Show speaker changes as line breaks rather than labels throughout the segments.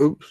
Oops.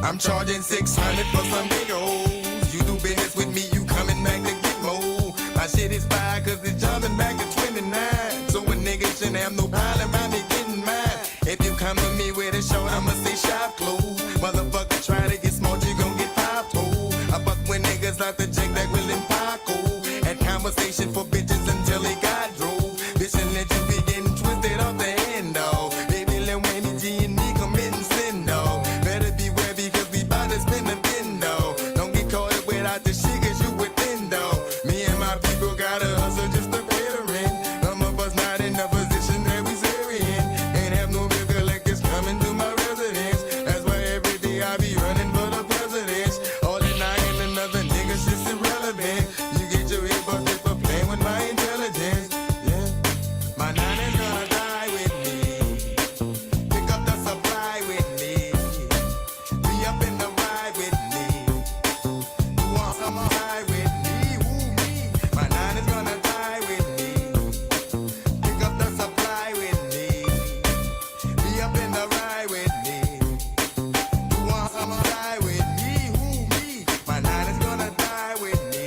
I'm charging 600 for some big O's. You do business with me, you coming back to get more. My shit is fire cause it's jumping back to 29. So a nigga shouldn't have no problem about me getting mine. If you come to me with a short, I'ma say shop closed. Motherfucker try to get smart, you gon' get pop told. I fuck with niggas like the Jake that will in Paco. Had conversation for bitches until they got drove. Bitch and let you be getting twisted off the end, dog. Baby, let Wendy G and me committing sin, dog. Better beware because we bout to spin the bin, dog. Don't get caught up without the shit cause you within, dog. Me and my people gotta hustle just to pay the rent. Some of us not in the position that we say we in. Ain't have no real collectors coming to my residence. That's why every day I be running for the presidents. All that I and another niggas just irrelevant. You get your head busted for playing with my intelligence. Yeah, my nine is gonna die with me. Pick up the supply with me. Be up in the ride with me. You want some ride with me? Woo me. My nine is gonna die with me. Pick up the supply with me. Be up in the ride with me. You want some ride with me? Woo me. My nine is gonna die with me.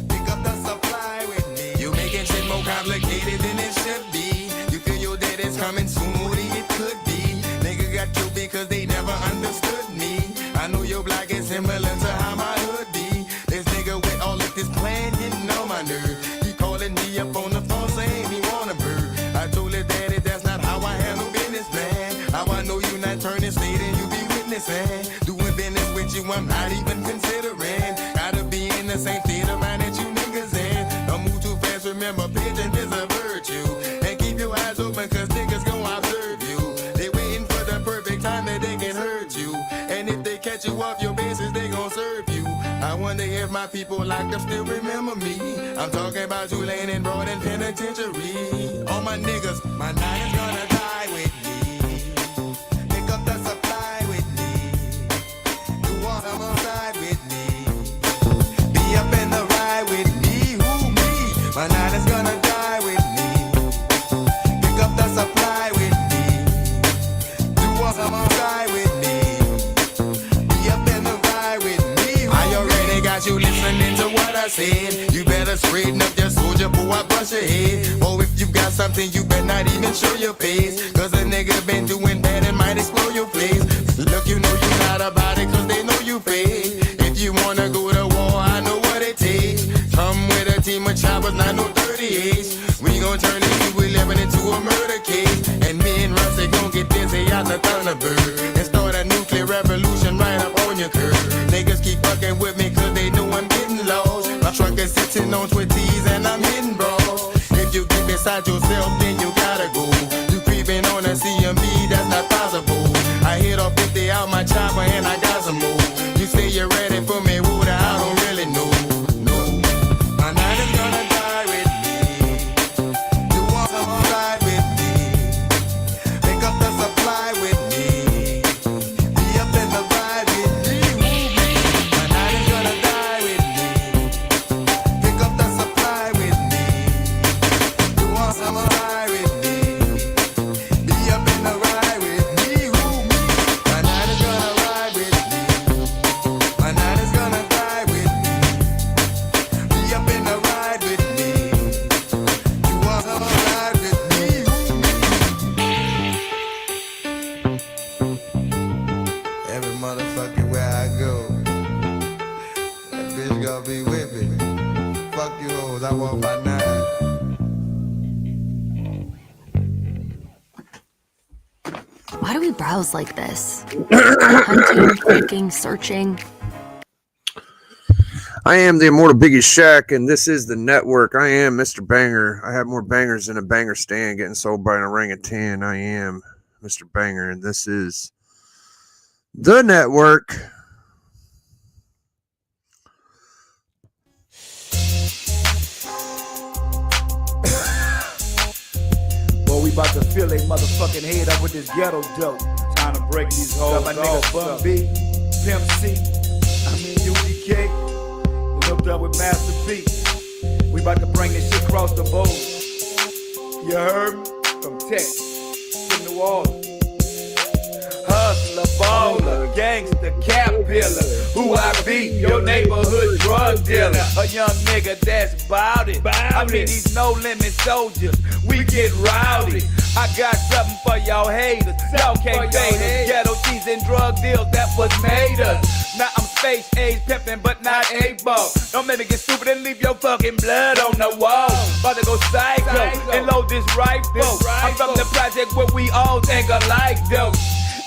Pick up the supply with me. You making shit more complicated than it should be. You feel your dead is coming soon, more than it could be. Nigga got killed because they never understood me. I know your block is similar to how my hood be. This nigga with all of this plan getting on my nerve. He calling me up on the phone saying he want a bird. I told his daddy that's not how I handle business, man. How I know you not turning state and you be witnessing. Doing business with you, I'm not even considering. Gotta be in the same theater mind that you niggas in. Don't move too fast, remember pigeon is a virtue. And keep your eyes open cause niggas gon' observe you. They waiting for the perfect time that they can hurt you. And if they catch you off your bases, they gon' serve you. I wonder if my people locked up still remember me. I'm talking about you laying in broad and penitentiary. All my niggas, my nine is gonna die with me. Pick up the supply with me. You want some outside with me. Be up in the ride with me. Who me? My nine is gonna die with me. Pick up the supply with me. You want some outside with me. Be up in the ride with me. I already got you listening to what I said. You better straighten up your soldier, boy, I bust your head. Or if you got something, you better not even show your face. Cause a nigga been doing bad and might explode your place. Look, you know you not about it cause they know you fake. If you wanna go to war, I know what it takes. Come with a team of choppers, not no 38s. We gon' turn it you 11 into a murder case. And me and Russ, they gon' get busy out the Thunderbird. And start a nuclear revolution right up on your curb. Niggas keep fucking with me cause they know I'm getting lost. My truck is sitting on Twitties and I'm hitting bras. If you get beside yourself, then you gotta go. You creeping on a CMB, that's not possible. I hit off 50 out my chopper and I got some more. You say you're ready for me, water, I don't really know. No, my nine is gonna die with me. You want some ride with me. Pick up the supply with me. Be up in the ride with me. My nine is gonna die with me. Pick up the supply with me. You want some ride with me. Be up in the ride with me. Who me? My nine is gonna ride with me. My nine is gonna die with me. Be up in the ride with me. You want some ride with me? Who me? Every motherfucking where I go, that bitch gonna be with me. Fuck you hoes, I want my nine.
Why do we browse like this? Hunting, clicking, searching.
I am the immortal Biggie Shack, and this is the network. I am Mr. Banger. I have more bangers than a banger stand getting sold by an orangutan. I am Mr. Banger, and this is the network.
Boy, we about to fill they motherfucking head up with this ghetto dope. Time to break these hoes. Got my nigga Bun B, Pimp C, UGK. Hooked up with Master P. We about to bring this shit across the board. You heard me? From Texas to New Orleans. Hustler, baller, gangster, cap pillar. Who I be? Your neighborhood drug dealer. A young nigga that's bout it. I mean these no limit soldiers. We get rowdy. I got something for y'all haters. Y'all can't fade us. Ghetto cheese and drug deals, that was made us. Now I'm space age pimpin', but not A-ball. Don't make me get stupid and leave your fucking blood on the wall. About to go psycho and load this rifle. I'm from the project where we all think alike, though.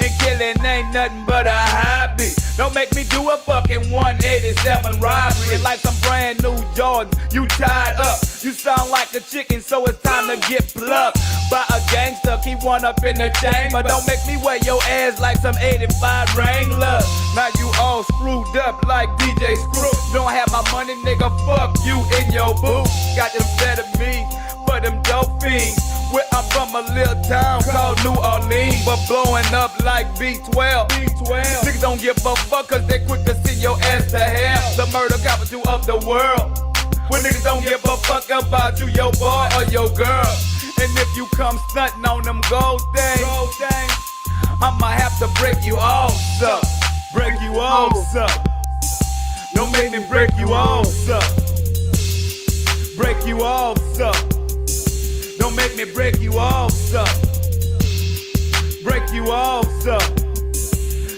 And killing ain't nothing but a hobby. Don't make me do a fucking 187 robbery. Like some brand new Jordan, you tied up. You sound like a chicken, so it's time to get plucked by a gangster. Keep one up in the chamber. Don't make me wear your ass like some 85 Wrangler. Now you all screwed up like DJ Screw. Don't have my money, nigga, fuck you in your booth. Got them better me for them dope fiends. Where I'm from a little town called New Orleans, but blowing up like B12. Niggas don't give a fuck cause they quick to send your ass to hell. The murder capital of the world. When niggas don't give a fuck about you, your boy or your girl. And if you come stunting on them gold things, I'ma have to break you off, so. Break you off, so. Don't make me break you off, so. Break you off, so. Don't make me break you off, so. Break you off, so.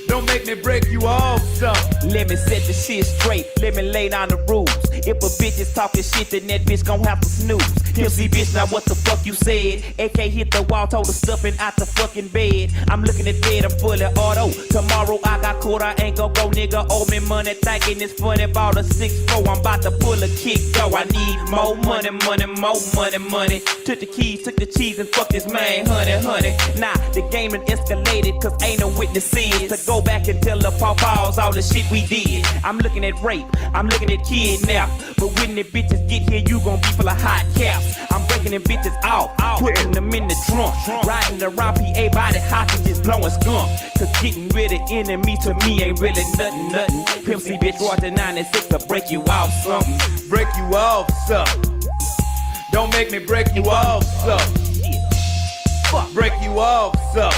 Don't make me break you off, so.
Let me set the shit straight, let me lay down the rules. If a bitch is talking shit, then that bitch gon' have to snooze. MC bitch, now what the fuck you said? AK hit the wall, told her stuffing out the fucking bed. I'm looking at bed, I'm fully auto. Tomorrow I got caught, I ain't gon' go, nigga. Owe me money, thinking it's funny. Bought a 6-4, I'm about to pull a kick, yo. I need more money, money, more money, money. Took the keys, took the cheese, and fuck this man, honey. Nah, the game done escalated, cause ain't no witnesses to go back and tell the paws all the shit we did. I'm looking at rape, I'm looking at kidnap. But when the bitches get here, you gon' be full of hot caps. I'm breaking them bitches out, putting them in the trunk. Riding around PA body hostages, blowing skunk. Cause getting rid of enemies to me ain't really nothing. Pimp C bitch Roger 96 to break you off something.
Break you off, so. Don't make me break you off, so. Break you off, so.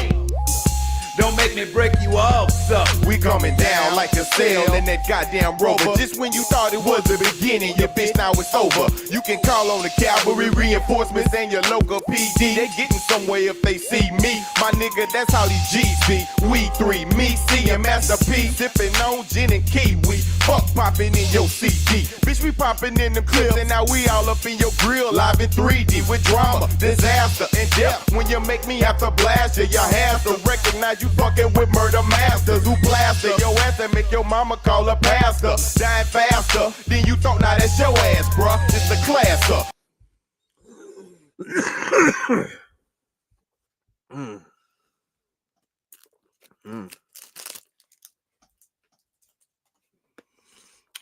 Don't make me break you off, so.
We coming down like a sail in that goddamn rover. Just when you thought it was the beginning, your bitch, now it's over. You can call on the cavalry, reinforcements, and your local PD. They getting somewhere if they see me. My nigga, that's how these G's be. We three, me, C, and Master P. Sipping on gin and kiwi. Fuck popping in your CD. Bitch, we popping in them clips, and now we all up in your grill, live in 3D with drama, disaster, and death. When you make me have to blast you, you have to recognize you fucking with murder masters who plaster your ass and make your mama call a pastor. Dying faster than you thought, now that's your ass, bruh. It's a class up.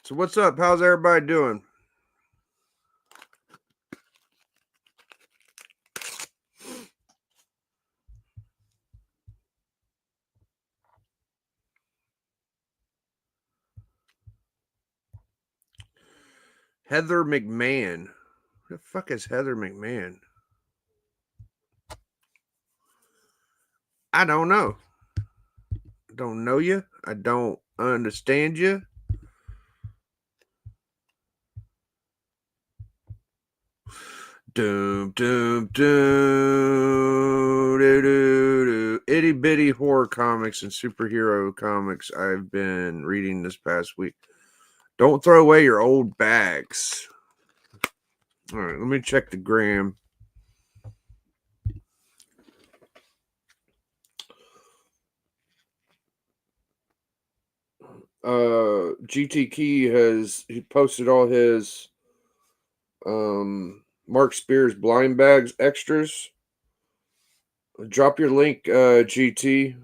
So what's up? How's everybody doing? Heather McMahon. Who the fuck is Heather McMahon? I don't know. I don't know you. I don't understand you. Doom, doom, doom. Doo, doo, doo. Itty bitty horror comics and superhero comics I've been reading this past week. Don't throw away your old bags. All right, let me check the gram. GT Key he posted all his Mark Spears blind bags extras. Drop your link, GT.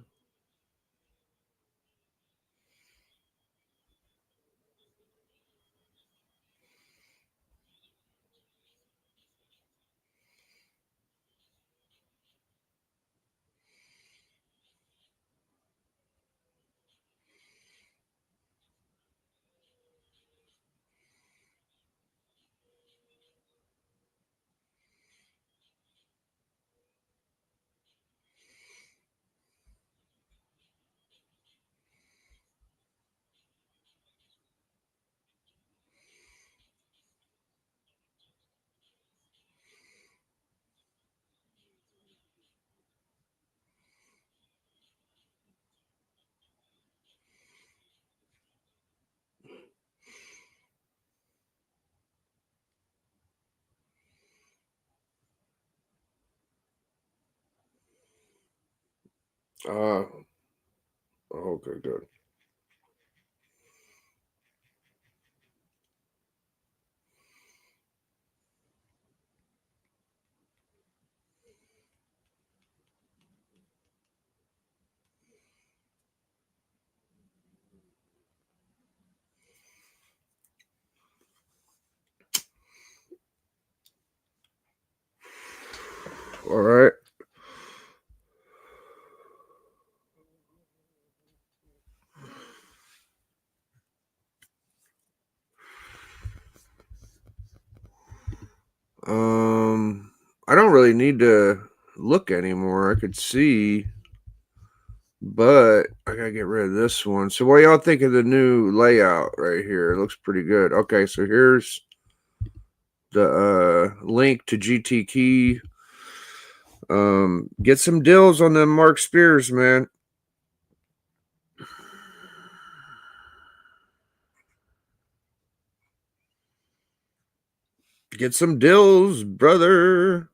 Okay, good. All right. I don't really need to look anymore. I could see, but I gotta get rid of this one. So what y'all think of the new layout right here? It looks pretty good. Okay, so here's the link to GT Key. Get some deals on them Mark Spears, man. Get some deals, brother.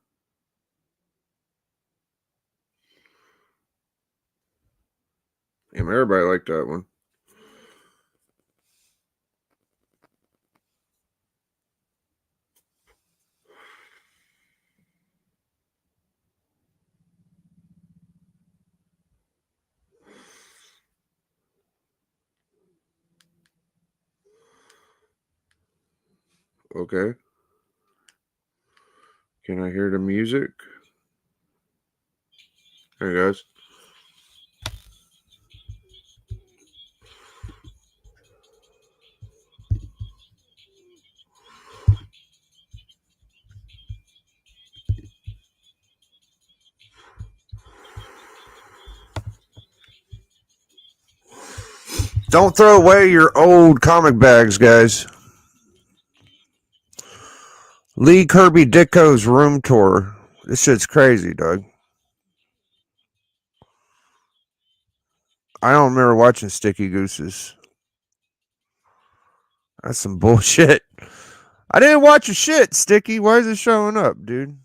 Damn, everybody liked that one. Okay. Can I hear the music? Hey, guys. Don't throw away your old comic bags, guys. Lee Kirby Ditko's room tour. This shit's crazy, Doug. I don't remember watching Sticky Gooses. That's some bullshit. I didn't watch a shit, Sticky. Why is it showing up, dude?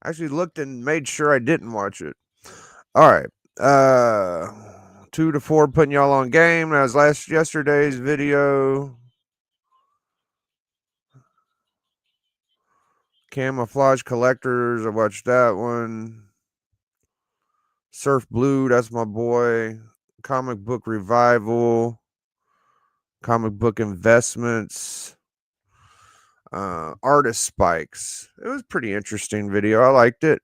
I actually looked and made sure I didn't watch it. All right. 2 to 4 putting y'all on game. That was yesterday's video. Camouflage Collectors. I watched that one. Surf Blue. That's my boy. Comic Book Revival. Comic Book Investments. Artist Spikes. It was a pretty interesting video. I liked it.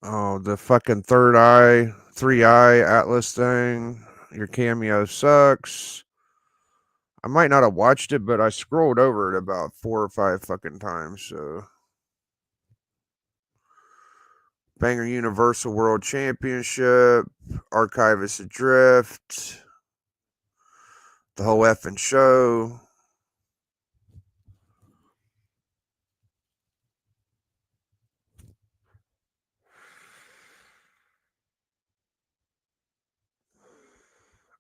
Oh, the fucking third eye, 3-eye Atlas thing. Your cameo sucks. I might not have watched it, but I scrolled over it about 4 or 5 fucking times. So, Banger Universal World Championship, Archivist Adrift, the whole effing show.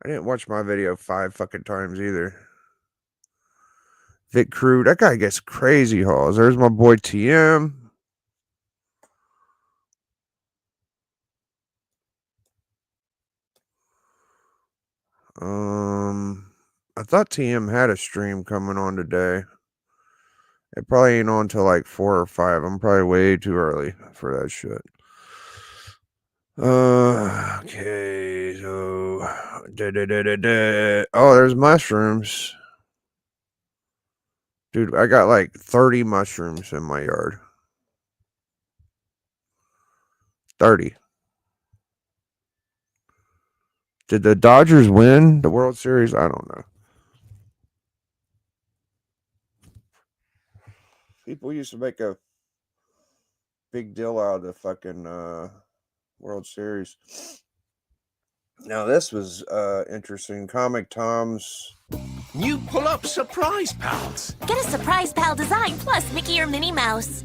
I didn't watch my video 5 fucking times either. Vic Crew, that guy gets crazy hauls. There's my boy TM. I thought TM had a stream coming on today. It probably ain't on till like 4 or 5. I'm probably way too early for that shit. Okay, so oh, there's mushrooms. Dude, I got like 30 mushrooms in my yard. 30. Did the Dodgers win the World Series? I don't know. People used to make a big deal out of the fucking World Series. Now this was interesting. Comic Tom's
New pull-up surprise pals.
Get a Surprise Pal design plus Mickey or Minnie Mouse.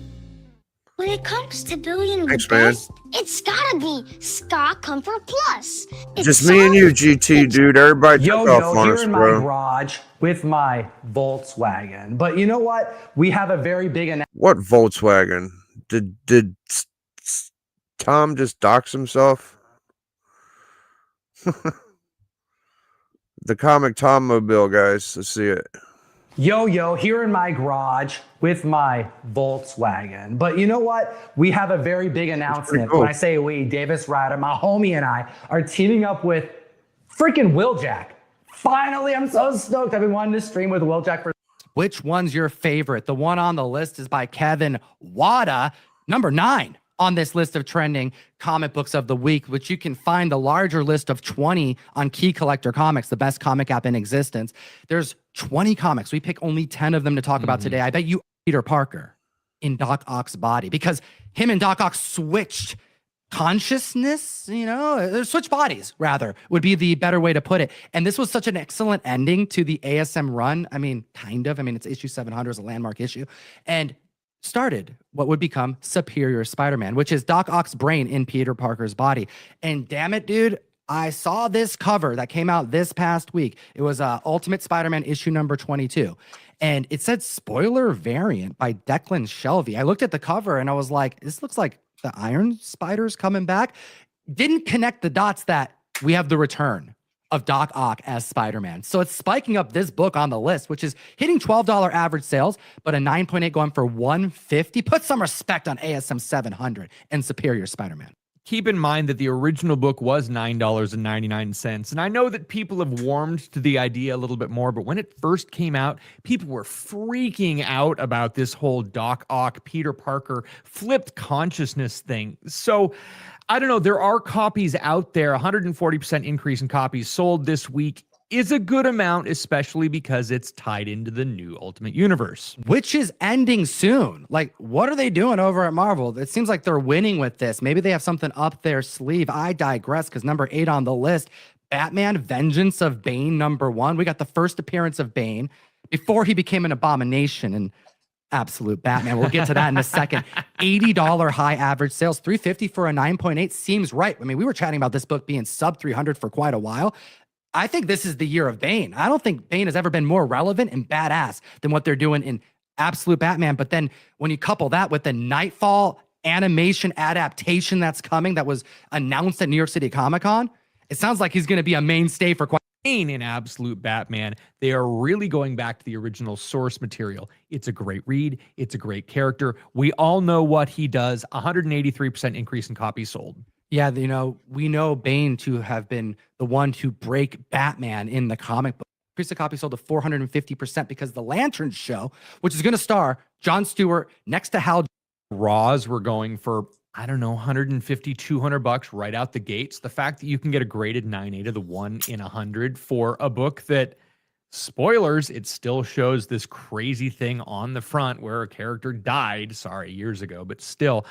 When it comes to building
Thanks,
the
man.
best, it's gotta be Ska Comfort Plus. It's
Just me and you,
soft,
GT, dude. Everybody
Yo,
took off on
here
us,
in my
bro.
garage with my Volkswagen. But you know what? We have a very big announcement.
What Volkswagen? Did Tom just dox himself? The comic Tom Mobile, guys. Let's see it.
Yo, here in my garage with my Volkswagen. But you know what? We have a very big announcement.
cool.
When I say we, Davis Ryder, my homie, and I are teaming up with freaking Wheeljack. Finally, I'm so stoked. I've been wanting to stream with Wheeljack for. Which one's your favorite? The one on the list is by Kevin Wada, number 9 on this list of trending comic books of the week, which you can find the larger list of 20 on Key Collector Comics, the best comic app in existence. There's 20 comics. We pick only 10 of them to talk about today. I bet you Peter Parker in Doc Ock's body, because him and Doc Ock switched consciousness, switch bodies, rather, would be the better way to put it. And this was such an excellent ending to the ASM run. I mean, kind of. I mean, it's issue 700, is a landmark issue. And started what would become Superior Spider-Man, which is Doc Ock's brain in Peter Parker's body. And damn it, dude, I saw this cover that came out this past week. It was Ultimate Spider-Man issue number 22. And it said spoiler variant by Declan Shelby. I looked at the cover and I was like, this looks like the Iron Spider's coming back. Didn't connect the dots that we have the return of Doc Ock as Spider-Man. So it's spiking up this book on the list, which is hitting $12 average sales, but a 9.8 going for $150. Put some respect on ASM 700 and Superior Spider-Man.
Keep in mind that the original book was $9.99. And I know that people have warmed to the idea a little bit more, but when it first came out, people were freaking out about this whole Doc Ock, Peter Parker, flipped consciousness thing. So I don't know. There are copies out there. 140% increase in copies sold this week is a good amount, especially because it's tied into the new Ultimate Universe,
which is ending soon. Like, what are they doing over at Marvel? It seems like they're winning with this. Maybe they have something up their sleeve. I digress, because number 8 on the list, Batman Vengeance of Bane, number 1. We got the first appearance of Bane before he became an abomination and absolute Batman. We'll get to that in a second. $80 high average sales, $350 for a 9.8 seems right. I mean, we were chatting about this book being sub 300 for quite a while. I think this is the year of Bane. I don't think Bane has ever been more relevant and badass than what they're doing in Absolute Batman. But then when you couple that with the Nightfall animation adaptation that's coming, that was announced at New York City Comic Con, it sounds like he's going to be a mainstay for quite.
In Absolute Batman, they are really going back to the original source material. It's a great read. It's a great character. We all know what he does. 183% increase in copies sold.
Yeah, we know Bane to have been the one to break Batman in the comic book. Increase the copy sold to 450% because the Lantern Show, which is going to star Jon Stewart next to Hal.
Raws were going for, I don't know, $150, $200 right out the gates. The fact that you can get a graded 9.8 of the 1 in 100 for a book that, spoilers, it still shows this crazy thing on the front where a character died, years ago, but still,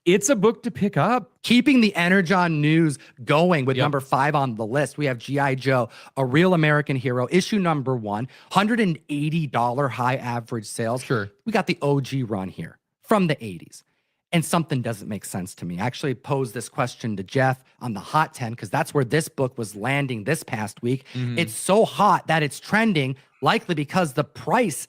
it's a book to pick up.
Keeping the Energon news going with number 5 on the list, we have G.I. Joe, A Real American Hero, issue number 1, $180 high average sales.
Sure.
We got the OG run here from the 80s. And something doesn't make sense to me. I actually posed this question to Jeff on the Hot 10 because that's where this book was landing this past week. It's so hot that it's trending, likely because the price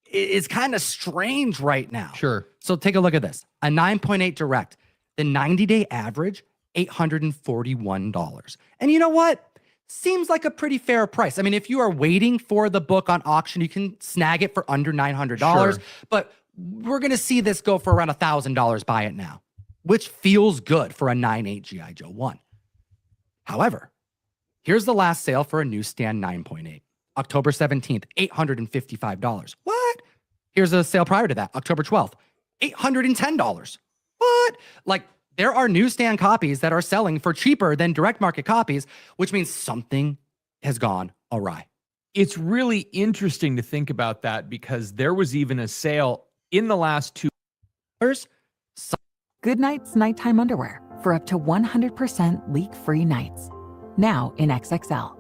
is kind of strange right now.
Sure.
So take a look at this. A 9.8 direct, the 90-day average, $841. And you know what? Seems like a pretty fair price. I mean, if you are waiting for the book on auction, you can snag it for under $900.
Sure.
But we're going to see this go for around $1,000 buy it now, which feels good for a 9.8 G.I. Joe 1. However, here's the last sale for a newsstand 9.8. October 17th, $855. What? Here's a sale prior to that, October 12th, $810. What? Like, there are newsstand copies that are selling for cheaper than direct market copies, which means something has gone awry.
It's really interesting to think about that because there was even a sale in the last 2
years.
Goodnight's nighttime underwear for up to 100% leak-free nights. Now in XXL.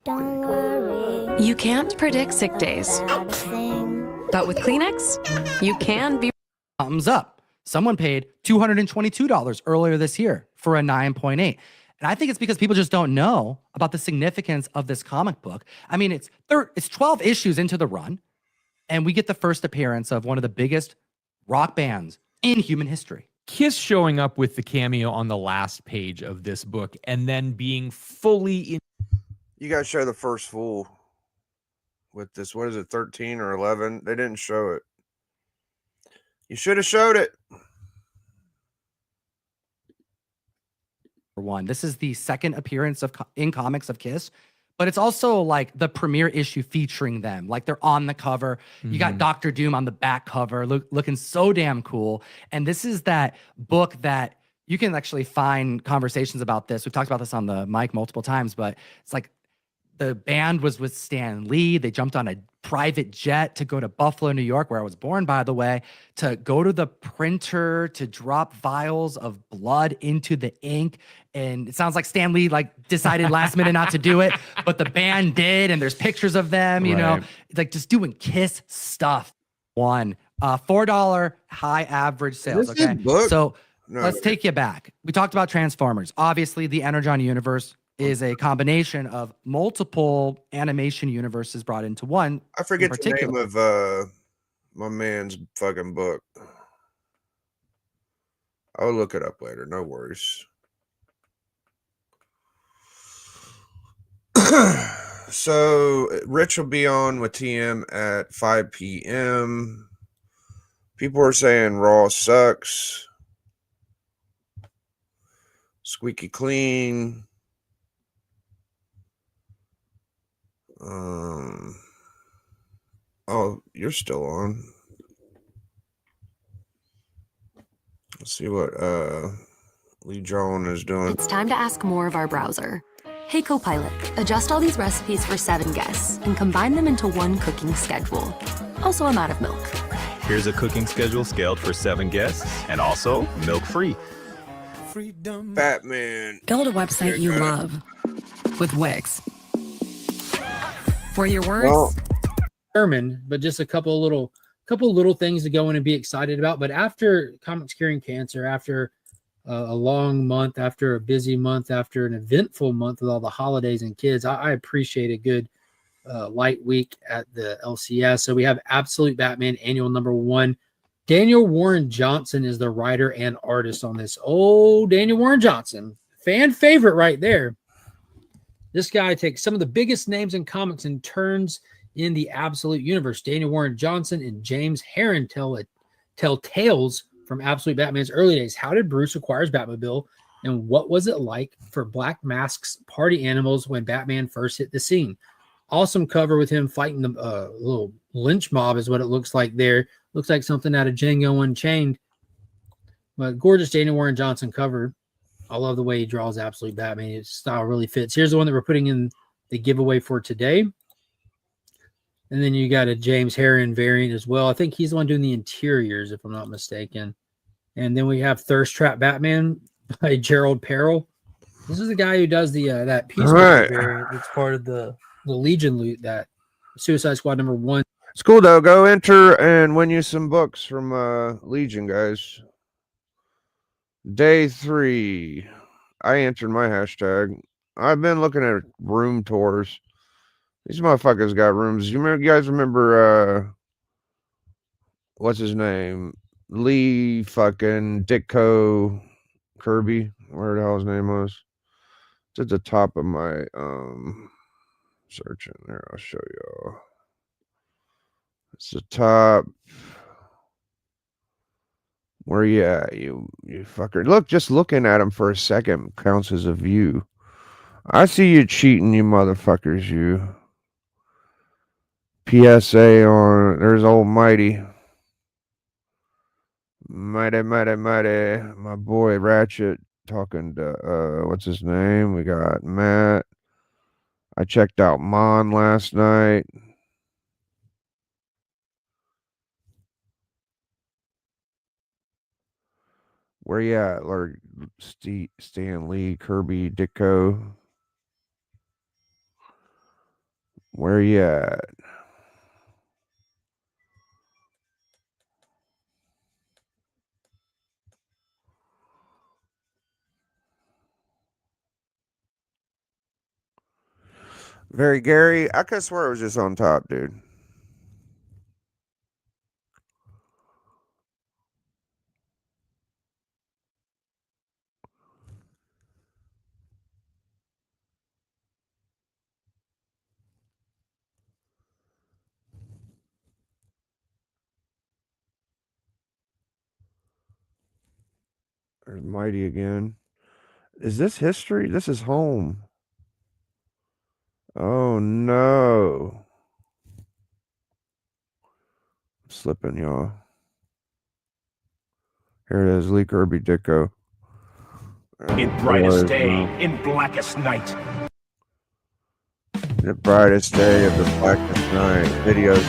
Don't worry.
You can't predict sick days, but with Kleenex, you can be.
Thumbs up. Someone paid $222 earlier this year for a 9.8. And I think it's because people just don't know about the significance of this comic book. I mean, it's 12 issues into the run, and we get the first appearance of one of the biggest rock bands in human history.
Kiss showing up with the cameo on the last page of this book and then being fully in.
You guys show the first fool with this. What is it, 13 or 11? They didn't show it. You should have showed it.
One. This is the second appearance of in comics of Kiss, but it's also like the premiere issue featuring them. Like they're on the cover. You got Doctor Doom on the back cover, looking so damn cool. And this is that book that you can actually find conversations about this. We've talked about this on the mic multiple times, but it's like the band was with Stan Lee. They jumped on a private jet to go to Buffalo, New York, where I was born, by the way, to go to the printer to drop vials of blood into the ink. And it sounds like Stan Lee like decided last minute not to do it, but the band did. And there's pictures of them, you know, like just doing Kiss stuff. $4 high average sales.
This is
Okay.
book?
So
No,
let's take you back. We talked about Transformers. Obviously, the Energon universe is a combination of multiple animation universes brought into one.
I forget the name of my man's fucking book. I'll look it up later. No worries. So Rich will be on with TM at 5 p.m. People are saying Raw sucks. Squeaky clean. Oh, you're still on. Let's see what Lee John is doing.
It's time to ask more of our browser. Hey Copilot, adjust all these recipes for 7 guests and combine them into one cooking schedule. Also, I'm out of milk.
Here's a cooking schedule scaled for 7 guests and also milk-free.
Batman.
Build a website you love with Wix. For your words,
determined, but just a couple little things to go in and be excited about. But after Comics Curing Cancer, after a long month, after a busy month, after an eventful month with all the holidays and kids, I appreciate a good light week at the LCS. So we have Absolute Batman Annual #1. Daniel Warren Johnson is the writer and artist on this. Oh, Daniel Warren Johnson, fan favorite right there. This guy takes some of the biggest names in comics and turns in the Absolute universe. Daniel Warren Johnson and James Herron tell tales from Absolute Batman's early days. How did Bruce acquire his Batmobile, and what was it like for Black Mask's party animals when Batman first hit the scene? Awesome cover with him fighting the little lynch mob is what it looks like there. Looks like something out of Django Unchained. But gorgeous Daniel Warren Johnson cover. I love the way he draws Absolute Batman. His style really fits. Here's the one that we're putting in the giveaway for today. And then you got a James Herron variant as well. I think he's the one doing the interiors, if I'm not mistaken. And then we have Thirst Trap Batman by Gerald Perrell. This is the guy who does the that Peacemaker variant. It's part of the Legion loot, that Suicide Squad #1.
It's cool though. Go enter and win you some books from Legion, guys. Day 3. I entered my hashtag. I've been looking at room tours. These motherfuckers got rooms. You guys remember what's his name? Lee fucking Ditko Kirby, where the hell his name was. It's at the top of my searching there. I'll show y'all. It's the top. Where you at, you fucker? Look, just looking at him for a second counts as a view. I see you cheating, you motherfuckers, you. PSA on, there's old Mighty. Mighty. My boy Ratchet talking to, what's his name? We got Matt. I checked out Mon last night. Where you at, Lord Stan Lee, Kirby, Ditko? Where you at? Very Gary. I could swear it was just on top, dude. There's Mighty again. Is this history? This is home. Oh no. I'm slipping, y'all. Here it is, Lee Kirby Dicko.
In brightest day, in blackest night.
The brightest day of the blackest night. Videos.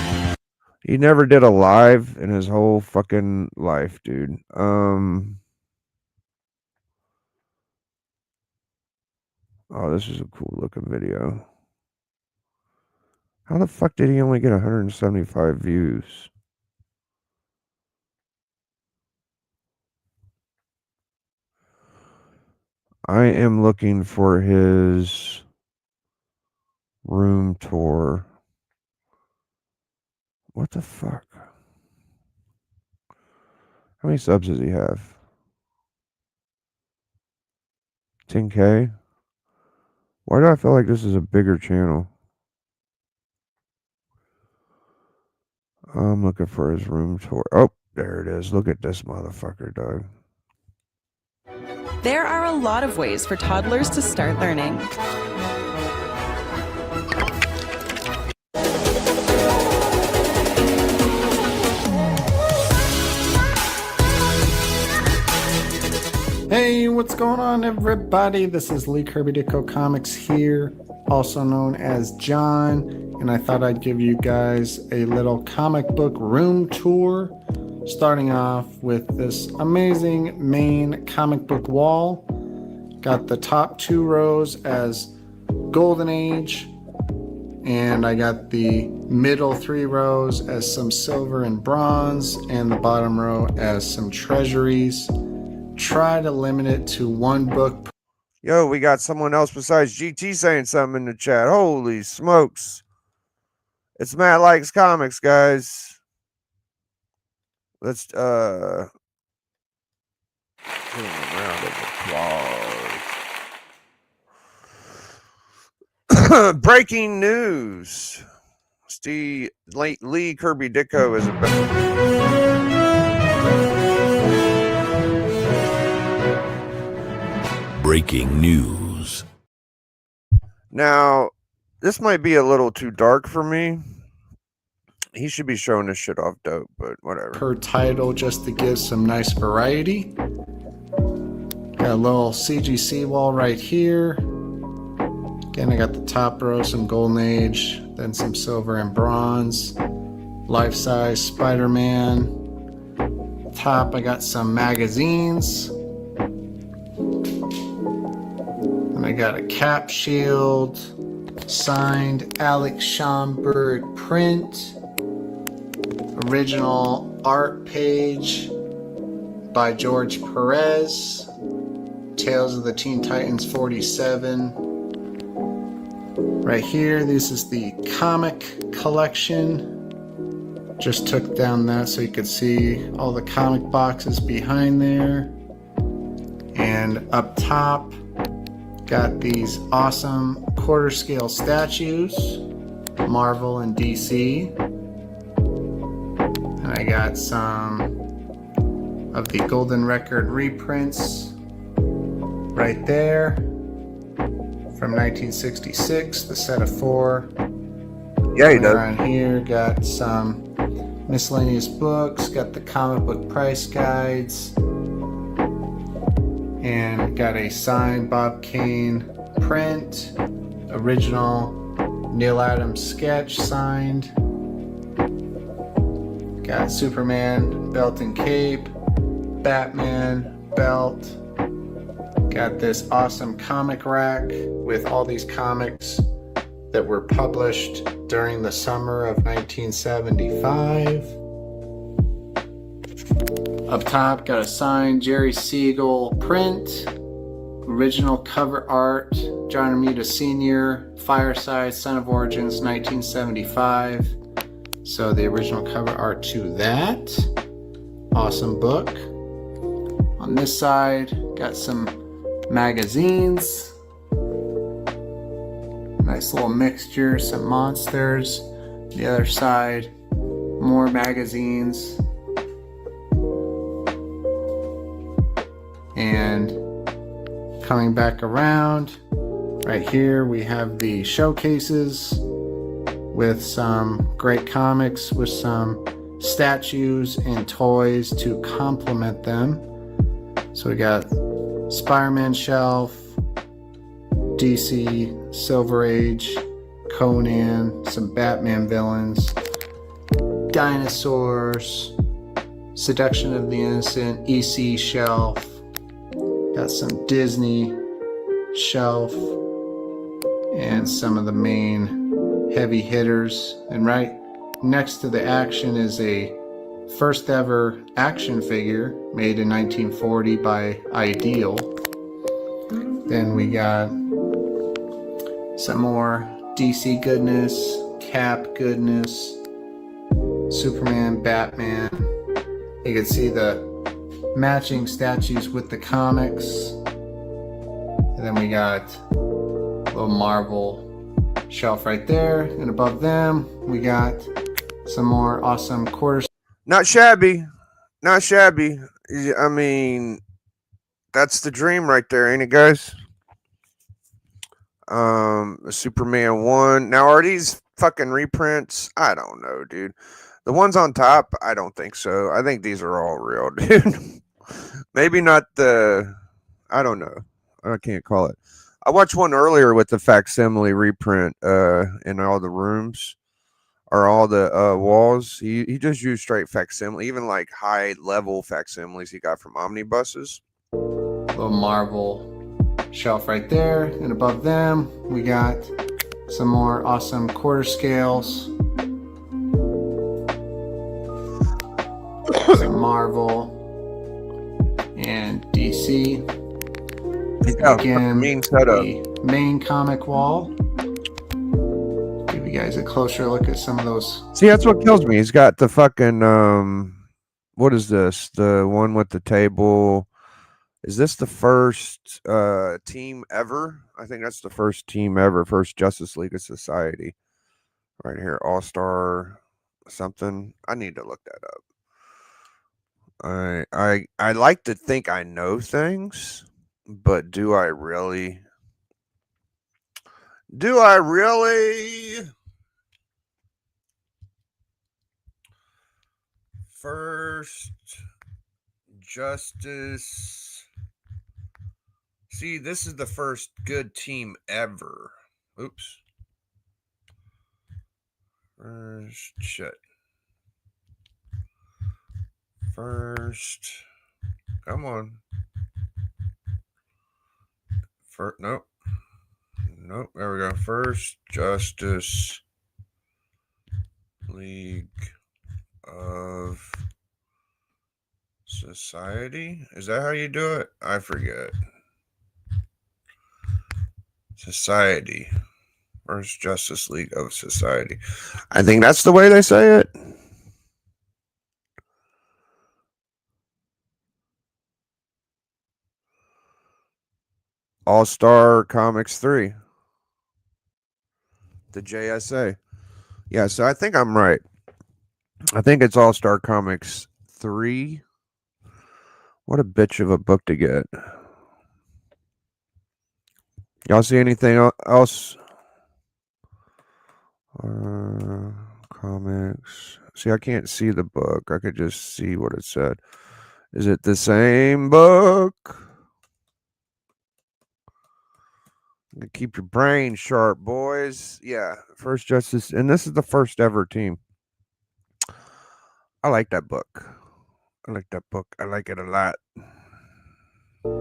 He never did a live in his whole fucking life, dude. Oh, this is a cool looking video. How the fuck did he only get 175 views? I am looking for his room tour. What the fuck? How many subs does he have? 10K? Why do I feel like this is a bigger channel? I'm looking for his room tour. Oh, there it is. Look at this motherfucker, dog.
There are a lot of ways for toddlers to start learning.
Hey, what's going on, everybody? This is Lee Kirby Dicko Comics here, also known as John, and I thought I'd give you guys a little comic book room tour, starting off with this amazing main comic book wall. Got the top 2 rows as Golden Age, and I got the middle 3 rows as some silver and bronze, and the bottom row as some treasuries. Try to limit it to 1 book.
Yo, we got someone else besides GT saying something in the chat. Holy smokes. It's Matt Likes Comics, guys. Let's give him a round of applause. Breaking news. Lee Kirby Dicko is about
Breaking news.
Now, this might be a little too dark for me. He should be showing this shit off dope, but whatever.
Per title, just to give some nice variety. Got a little CGC wall right here. Again, I got the top row, some Golden Age, then some silver and bronze. Life-size Spider-Man. Top, I got some magazines. I got a cap shield, signed Alex Schomburg print, original art page by George Perez, Tales of the Teen Titans 47. Right here, this is the comic collection. Just took down that so you could see all the comic boxes behind there. And up top, got these awesome quarter scale statues, Marvel and DC. And I got some of the Golden Record reprints right there from 1966, the set of 4.
Yeah, he does.
Around here, got some miscellaneous books, got the comic book price guides, and got a signed Bob Kane print, original Neil Adams sketch signed. Got Superman belt and cape, Batman belt. Got this awesome comic rack with all these comics that were published during the summer of 1975. Up top, got a signed Jerry Siegel print Original cover art, John Romita Sr., Fireside, Son of Origins, 1975. So the original cover art to that. Awesome book. On this side, got some magazines. Nice little mixture, some monsters. The other side, more magazines. And coming back around, right here we have the showcases with some great comics with some statues and toys to complement them. So we got Spider-Man shelf, DC, Silver Age, Conan, some Batman villains, dinosaurs, Seduction of the Innocent, EC shelf, got some Disney shelf, and some of the main heavy hitters. And right next to the action is a first ever action figure made in 1940 by Ideal. Then we got some more DC goodness, Cap goodness, Superman, Batman. You can see the matching statues with the comics. And then we got a little Marvel shelf right there. And above them, we got some more awesome quarters.
Not shabby. Not shabby. I mean, that's the dream right there, ain't it, guys? Superman 1. Now, are these fucking reprints? I don't know, dude. The ones on top, I don't think so. I think these are all real, dude. Maybe not the... I don't know. I can't call it. I watched one earlier with the facsimile reprint in all the rooms. Or all the walls. He just used straight facsimile. Even like high-level facsimiles he got from omnibuses.
Little Marvel shelf right there. And above them, we got some more awesome quarter scales. Some Marvel and DC. Again, the main comic wall. Give you guys a closer look at some of those.
See, that's what kills me. He's got the fucking what is this? The one with the table. Is this the first team ever? I think that's the first team ever. First Justice League of Society. Right here. All-Star something. I need to look that up. I like to think I know things, but do I really? Do I really? First Justice. See, this is the first good team ever. Oops. Shit. First. Come on. Nope. Nope. There we go. First Justice League of Society. Is that how you do it? I forget. Society. First Justice League of Society. I think that's the way they say it. All-Star Comics 3. The JSA. Yeah, so I think I'm right. I think it's All-Star Comics 3. What a bitch of a book to get. Y'all see anything else? Comics. See, I can't see the book. I could just see what it said. Is it the same book? Keep your brain sharp, boys. Yeah, First Justice. And this is the first ever team. I like that book. I like that book. I like it a lot.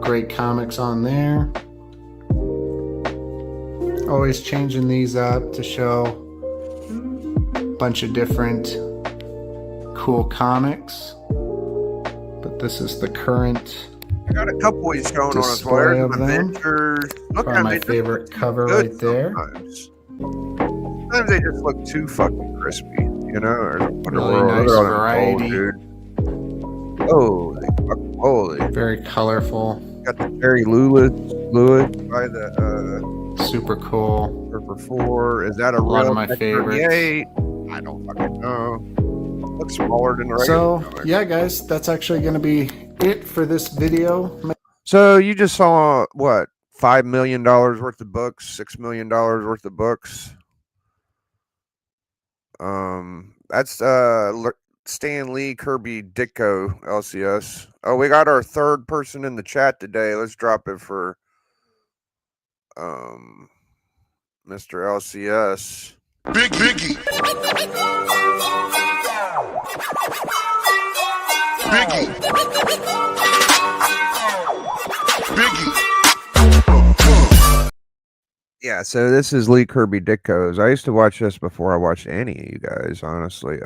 Great comics on there. Always changing these up to show a bunch of different cool comics. But this is the current
I got a couple he's showing on his
Display
wires.
of them.
Avengers. Look
Probably
at
my
them.
favorite cover right there.
Sometimes they just look too fucking crispy, you know? Or
Really nice
look at all them
variety.
gold, dude. Holy fucking holy.
Very colorful.
Got the Jerry Lewis by the
super cool.
Purple 4. Is that a
lot
real
of my favorites?
I don't fucking know. Looks smaller than the regular.
So yeah, guys, that's actually going to be it for this video.
So you just saw what, $5 million worth of books, $6 million worth of books. That's Stan Lee Kirby Ditko LCS. Oh, we got our third person in the chat today. Let's drop it for Mr. LCS.
Biggie.
Yeah, so this is Lee Kirby Ditko's. I used to watch this before I watched any of you guys, honestly.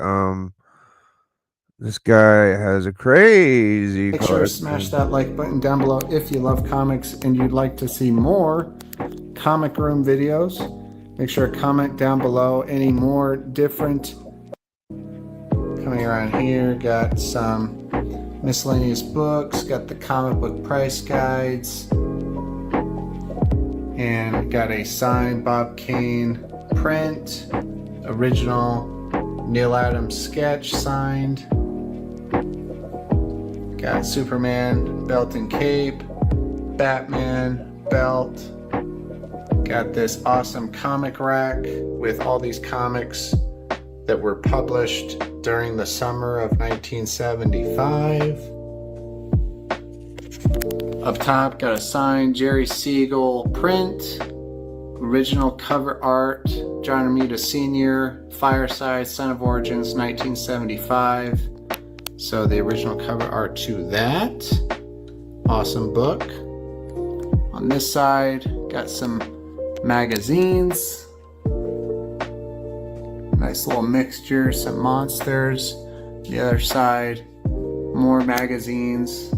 This guy has a crazy
Make sure to smash that like button down below if you love comics and you'd like to see more Comic Room videos. Make sure to comment down below any more different. Coming around here, got some miscellaneous books, got the comic book price guides, and got a signed Bob Kane print, original Neil Adams sketch signed. Got Superman belt and cape, Batman belt. Got this awesome comic rack with all these comics that were published during the summer of 1975. Up top, got a signed Jerry Siegel print, original cover art, John Romita Sr., Fireside, Son of Origins, 1975. So the original cover art to that. Awesome book. On this side, got some magazines. Nice little mixture, some monsters. The other side, more magazines.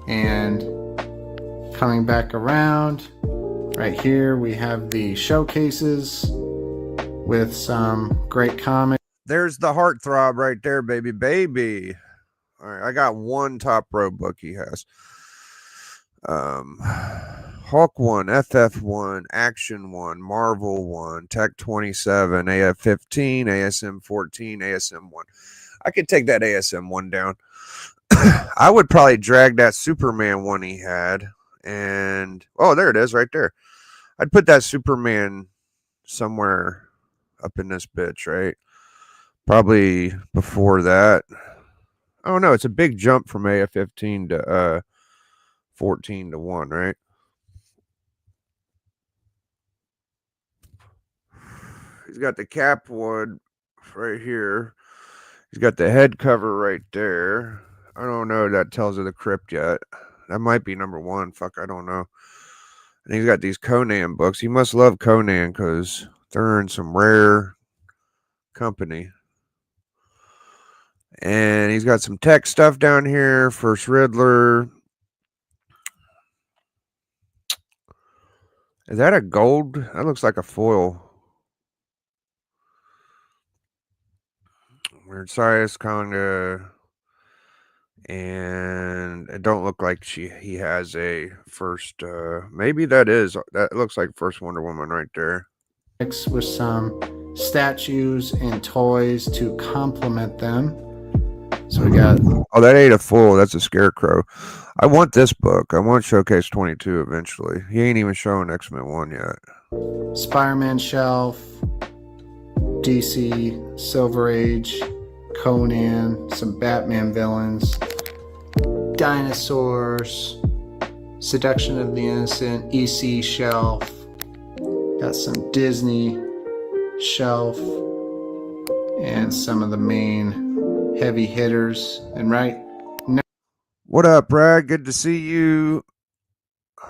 And coming back around, right here we have the showcases with some great comics.
There's the heartthrob right there, baby, baby. All right, I got one top row book he has. Hulk 1, FF 1, Action 1, Marvel 1, Tech 27, AF 15, ASM 14, ASM 1. I could take that ASM 1 down. I would probably drag that Superman 1 he had. And, oh, there it is right there. I'd put that Superman somewhere up in this bitch, right? Probably before that. Oh, no, it's a big jump from AF 15 to 14 to 1, right? He's got the cap wood right here. He's got the head cover right there. I don't know if that tells of the crypt yet. That might be number 1. Fuck, I don't know. And he's got these Conan books. He must love Conan because they're in some rare company. And he's got some tech stuff down here. First Riddler. Is that a gold? That looks like a foil. Weird Science Conga. And it don't look like he has a first maybe that looks like first Wonder Woman right there.
With some statues and toys to complement them. So we got,
oh, that ain't a full, that's a Scarecrow. I want this book. I want Showcase 22 eventually. He ain't even showing X-Men 1 yet.
Spider-Man shelf, DC, Silver Age, Conan, some Batman villains, dinosaurs, Seduction of the Innocent, EC shelf, got some Disney shelf, and some of the main heavy hitters. And right now,
what up, Brad? Good to see you.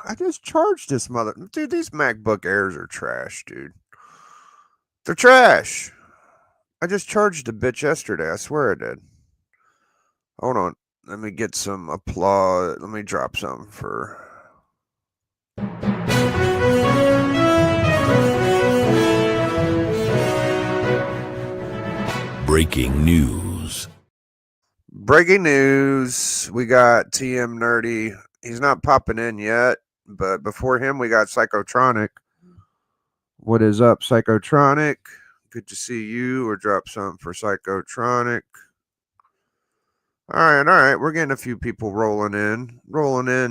I just charged this mother. Dude, these MacBook Airs are trash, dude. They're trash. I just charged a bitch yesterday. I swear I did. Hold on. Let me get some applause. Let me drop something for.
Breaking news.
Breaking news. We got TM Nerdy. He's not popping in yet, but before him, we got Psychotronic. What is up, Psychotronic? Good to see you. Or drop something for Psychotronic. All right. We're getting a few people rolling in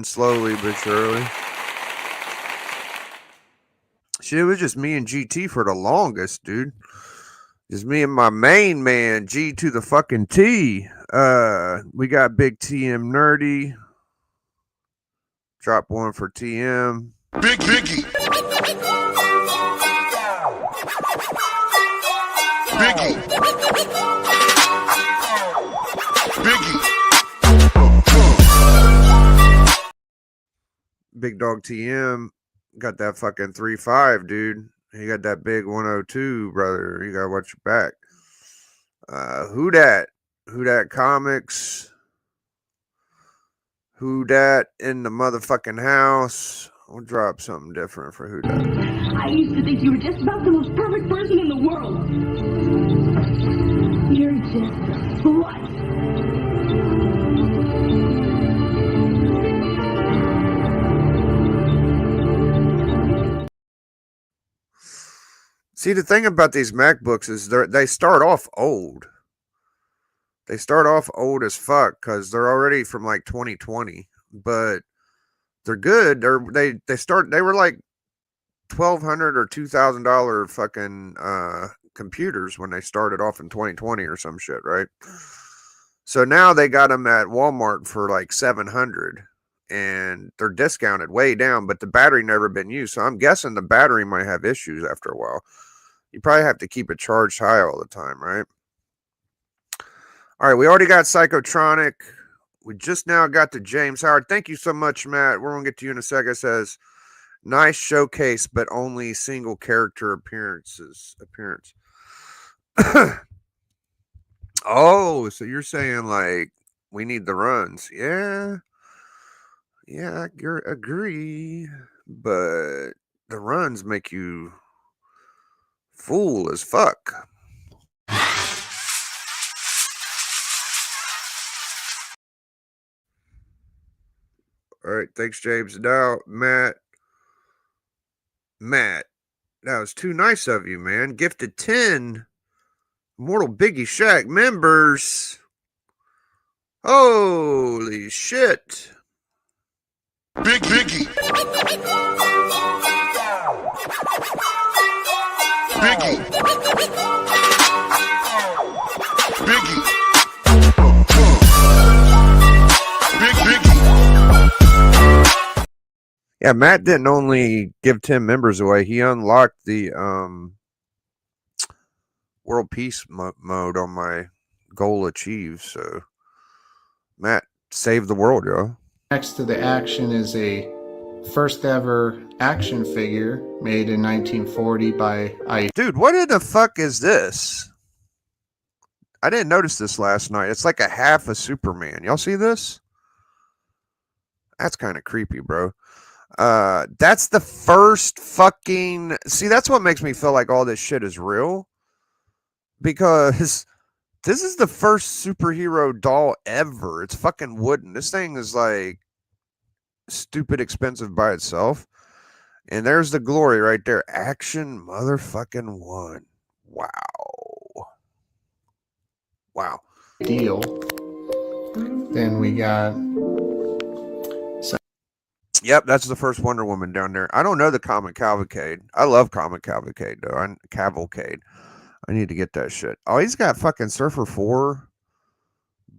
slowly but surely. Shit, it was just me and GT for the longest, dude. Just me and my main man, G to the fucking T. We got Big TM Nerdy. Drop one for TM.
Big Biggie. Biggie.
Big Dog TM got that fucking 3.5, dude. He got that big 102, brother. You gotta watch your back. Who dat? Who dat comics? Who dat in the motherfucking house? We'll drop something different for Who dat.
I used to think you were just about the most perfect person in the world. You're just a slut.
See, the thing about these MacBooks is they start off old. They start off old as fuck because they're already from like 2020, but they're good. They were like $1,200 or $2,000 fucking computers when they started off in 2020 or some shit, right? So now they got them at Walmart for like $700, and they're discounted way down, but the battery never been used. So I'm guessing the battery might have issues after a while. You probably have to keep it charged high all the time, right? All right, we already got Psychotronic. We just now got to James Howard. Thank you so much, Matt. We're going to get to you in a second. It says, nice showcase, but only single character appearance. Oh, so you're saying like we need the runs. Yeah, I agree. But the runs make you fool as fuck. All right, thanks, James. Now, Matt, that was too nice of you, man. Gifted 10 Immortal Biggie Shack members. Holy shit.
Big Biggie. Biggie. Biggie. Big Biggie.
Yeah, Matt didn't only give 10 members away. He unlocked the World Peace mode on my goal achieved. So, Matt saved the world, yo.
Next to the action is a first ever action figure made in 1940 by
Dude, what in the fuck is this? I didn't notice this last night. It's like a half a Superman. Y'all see this? That's kind of creepy, bro. That's the first fucking... See, that's what makes me feel like all this shit is real. Because this is the first superhero doll ever. It's fucking wooden. This thing is like stupid expensive by itself. And there's the glory right there. Action motherfucking one. Wow.
Deal. Then we got...
Yep, that's the first Wonder Woman down there. I don't know the Comic Cavalcade. I love Comic Cavalcade, though. Cavalcade. I need to get that shit. Oh, he's got fucking Surfer 4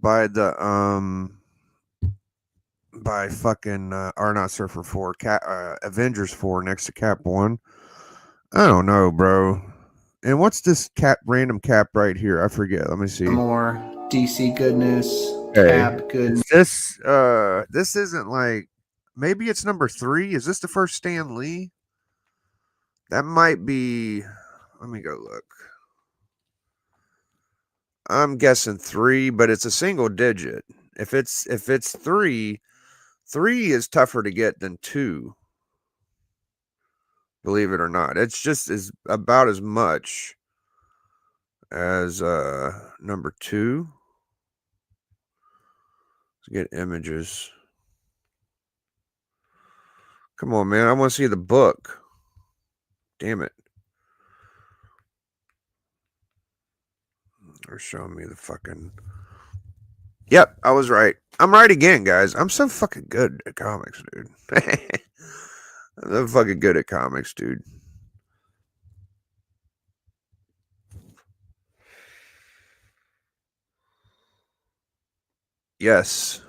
by the, by fucking, or not Surfer 4, Avengers 4 next to Cap 1. I don't know, bro. And what's this random cap right here? I forget. Let me see.
More DC goodness, Cap goodness.
This isn't like, maybe it's number 3. Is this the first Stan Lee? That might be, let me go look. I'm guessing 3, but it's a single digit. If it's 3, 3 is tougher to get than 2. Believe it or not. It's just about as much as number 2. Let's get images. Come on, man. I want to see the book. Damn it. They're showing me the fucking... Yep, I was right. I'm right again, guys. I'm so fucking good at comics, dude. I'm so fucking good at comics, dude. Yes.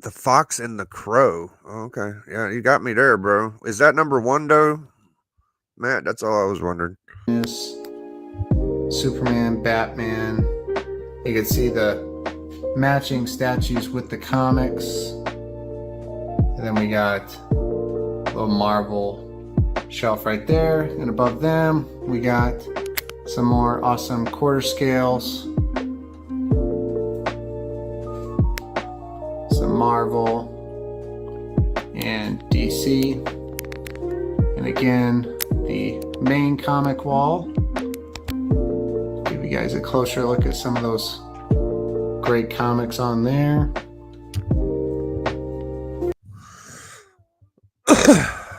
The Fox and the Crow. Oh, okay. Yeah, you got me there, bro. Is that number 1, though? Matt, that's all I was wondering.
Yes. Superman, Batman. You can see the matching statues with the comics. And then we got a little Marvel shelf right there. And above them, we got some more awesome quarter scales. Some Marvel and DC. And again, the main comic wall. Give you guys a closer look at some of those great comics on there.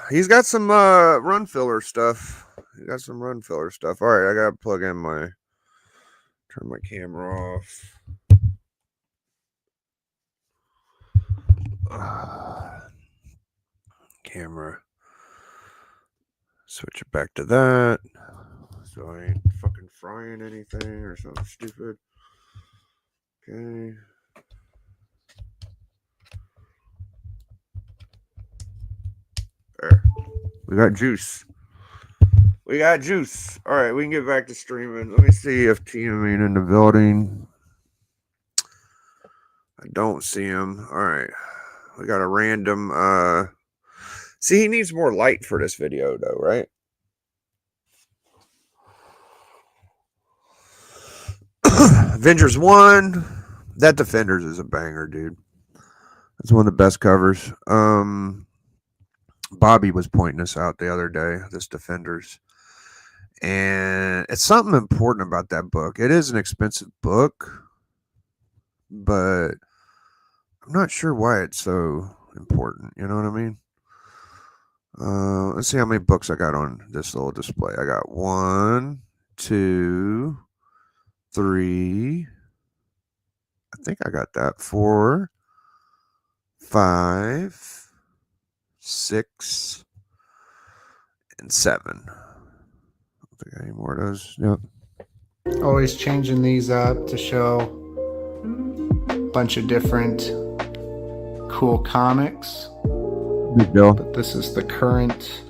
He's got some run filler stuff. He got some run filler stuff. All right, I gotta plug in my... Turn my camera off. Camera. Switch it back to that. So I ain't fucking frying anything or something stupid. Okay. There. We got juice. We got juice. All right, we can get back to streaming. Let me see if TM ain't in the building. I don't see him. All right. We got a random... See, he needs more light for this video, though, right? Avengers 1. That Defenders is a banger, dude. That's one of the best covers. Bobby was pointing this out the other day, this Defenders. And it's something important about that book. It is an expensive book, but I'm not sure why it's so important. You know what I mean? Let's see how many books I got on this little display. I got 1, 2, 3. I think I got that. 4, 5, 6, and 7. I don't think I got any more of those. Yep.
Always changing these up to show a bunch of different cool comics.
Big deal.
But this is the current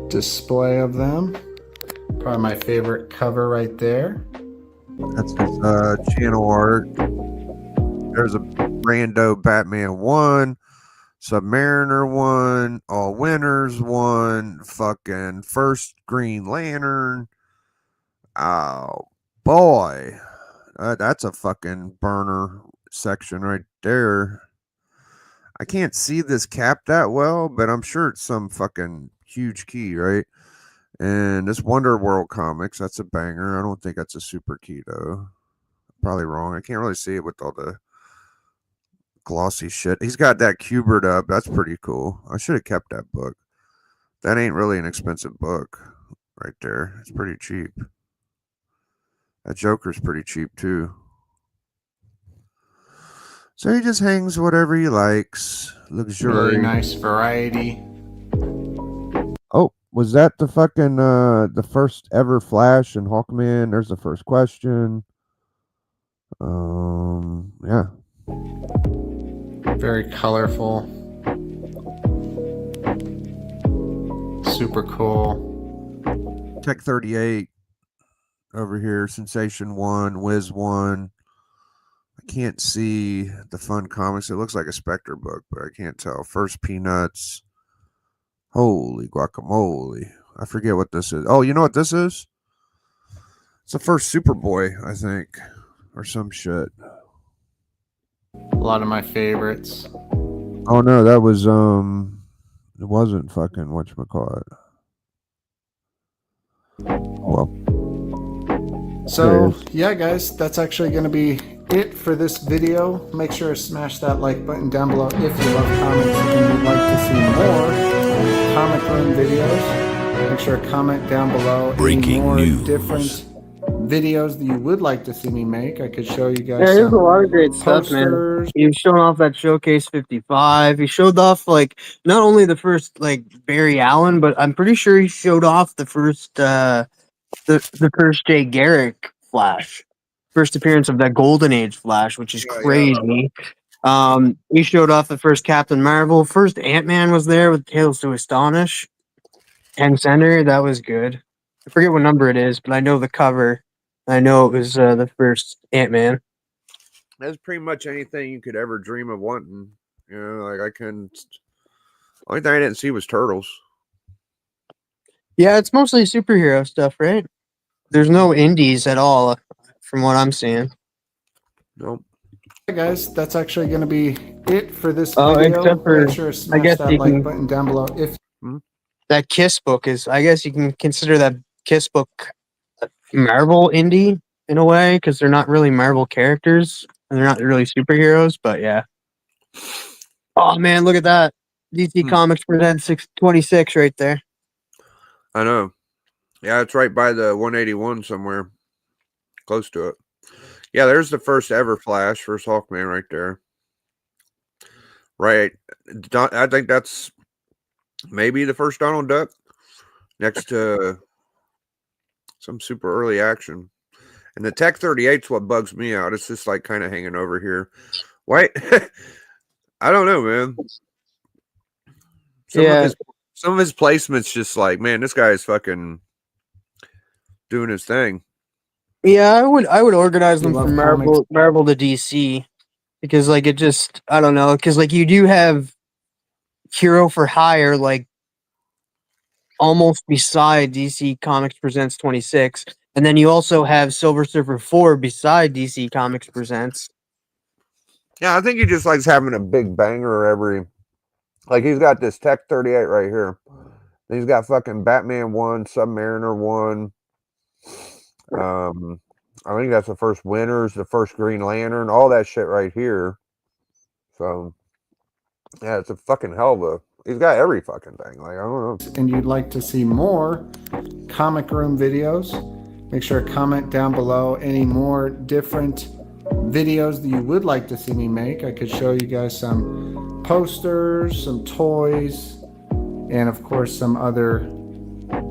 display of them. Probably my favorite cover right there.
That's his channel art. There's a rando Batman 1, Submariner 1, All Winners 1, fucking first Green Lantern. Oh boy, that's a fucking burner section right there. I can't see this cap that well, but I'm sure it's some fucking huge key, right? And this Wonder World comics, that's a banger. I don't think that's a super key, though. Probably wrong. I can't really see it with all the glossy shit. He's got that Kubert up. That's pretty cool. I should have kept that book. That ain't really an expensive book right there. It's pretty cheap. That Joker's pretty cheap, too. So he just hangs whatever he likes. Luxury.
Really nice variety.
Oh, was that the fucking the first ever Flash and Hawkman? There's the first question. Yeah.
Very colorful. Super cool.
Tech 38 over here. Sensation 1, Wiz 1. I can't see the Fun Comics. It looks like a Spectre book, but I can't tell. First Peanuts. Holy guacamole. I forget what this is. Oh, you know what this is? It's the first Superboy, I think, or some shit.
A lot of my favorites.
Oh no, that was it wasn't fucking whatchamacallit. Well.
So yeah, guys, that's actually going to be it for this video. Make sure to smash that like button down below if you love comics and you'd like to see more comic room videos. Make sure to comment down below any more different videos that you would like to see me make. I could show you guys.
Yeah, there's a
some
lot of great stuff, man.
posters.
He was showing off that Showcase 55. He showed off like not only the first like Barry Allen, but I'm pretty sure he showed off the first the first Jay Garrick Flash, first appearance of that Golden Age Flash, which is crazy. He showed off the first Captain Marvel, first Ant-Man was there with Tales to Astonish, 10 center. That was good. I forget what number it is, but I know the cover. I know it was the first Ant-Man.
That's pretty much anything you could ever dream of wanting. You know, like I couldn't. Only thing I didn't see was Turtles.
Yeah, it's mostly superhero stuff, right? There's no indies at all, from what I'm seeing.
Nope.
Hey guys, that's actually going to be it for this
Oh,
video.
except for,
Make sure to
I
smash
guess
that
you
like
can,
button down below if
that Kiss book is, I guess you can consider that Kiss book Marvel indie in a way, because they're not really Marvel characters, and they're not really superheroes, but yeah. Oh man, look at that. DC Comics presents 626 right there.
I know. Yeah, it's right by the 181 somewhere. Close to it. Yeah, there's the first ever Flash, first Hawkman right there. Right. I think that's maybe the first Donald Duck next to some super early action. And the Tech 38's what bugs me out. It's just like kind of hanging over here. Wait. I don't know, man. Some of his placements just like, man, this guy is fucking doing his thing.
Yeah, I would organize them
love
from
comics.
Marvel to DC, because like it just, I don't know, because like you do have Hero for Hire like almost beside DC Comics Presents 26, and then you also have Silver Surfer 4 beside DC Comics Presents.
Yeah, I think he just likes having a big banger every. Like he's got this Tech 38 right here. He's got fucking Batman 1, Submariner 1. I think that's the first Winners, the first Green Lantern, all that shit right here. So, yeah, it's a fucking hell of a. He's got every fucking thing. Like I don't know.
and you'd like to see more comic room videos, make sure to comment down below any more different videos that you would like to see me make. I could show you guys some posters, some toys, and of course some other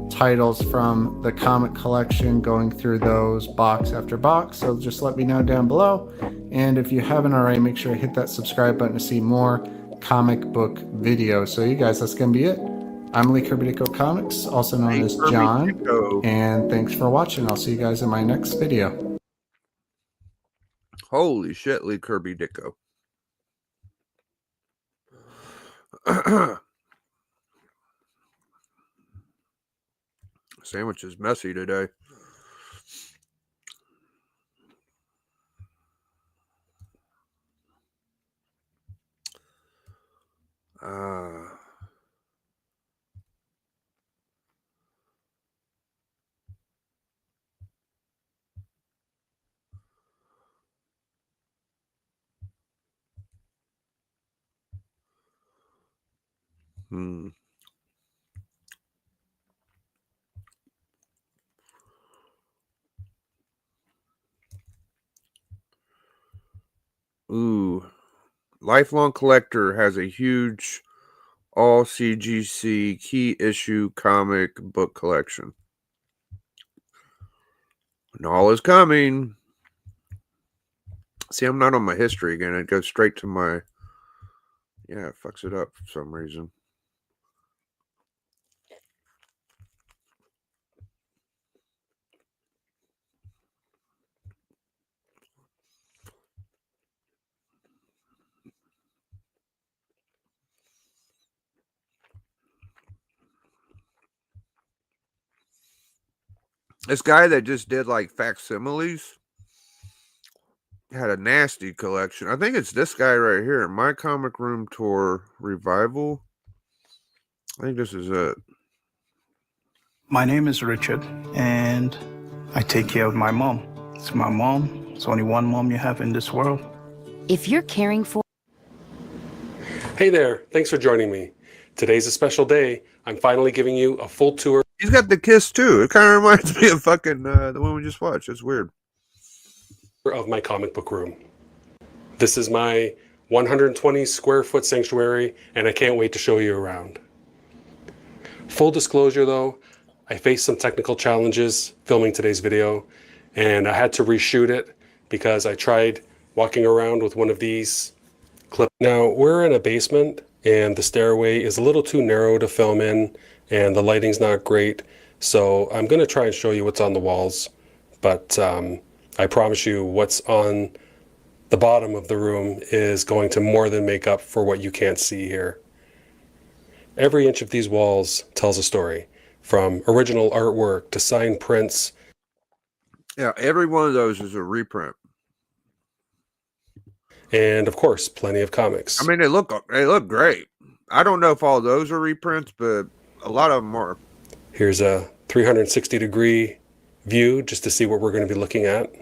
titles from the comic collection, going through those box after box. So just let me know down below, and if you haven't already, make sure to hit that subscribe button to see more comic book videos. So you guys, that's gonna be it. I'm Lee Kirby Dicko Comics, also known as John, and thanks for watching. I'll see you guys in my next video.
Holy shit, Lee Kirby Dicko. Sandwich is messy today. Ooh. Lifelong Collector has a huge all CGC key issue comic book collection. And all is coming. See, I'm not on my history again. It goes straight to my. Yeah, it fucks it up for some reason. This guy that just did like facsimiles had a nasty collection. I think it's this guy right here, My Comic Room Tour Revival. I think this is it.
My name is Richard, and I take care of my mom. It's my mom. It's only one mom you have in this world.
If you're caring for...
Hey there, thanks for joining me. Today's a special day. I'm finally giving you a full tour.
He's got the kiss too. It kind of reminds me of fucking the one we just watched. It's weird.
Of my comic book room. This is my 120 square foot sanctuary, and I can't wait to show you around. Full disclosure though, I faced some technical challenges filming today's video, and I had to reshoot it because I tried walking around with one of these clips. Now, we're in a basement, and the stairway is a little too narrow to film in, and the lighting's not great, so I'm going to try and show you what's on the walls, but I promise you what's on the bottom of the room is going to more than make up for what you can't see here. Every inch of these walls tells a story, from original artwork to signed prints.
Yeah, every one of those is a reprint.
And of course, plenty of comics.
I mean, they look great. I don't know if all those are reprints, but a lot of them are.
Here's a 360-degree view just to see what we're going to be looking at.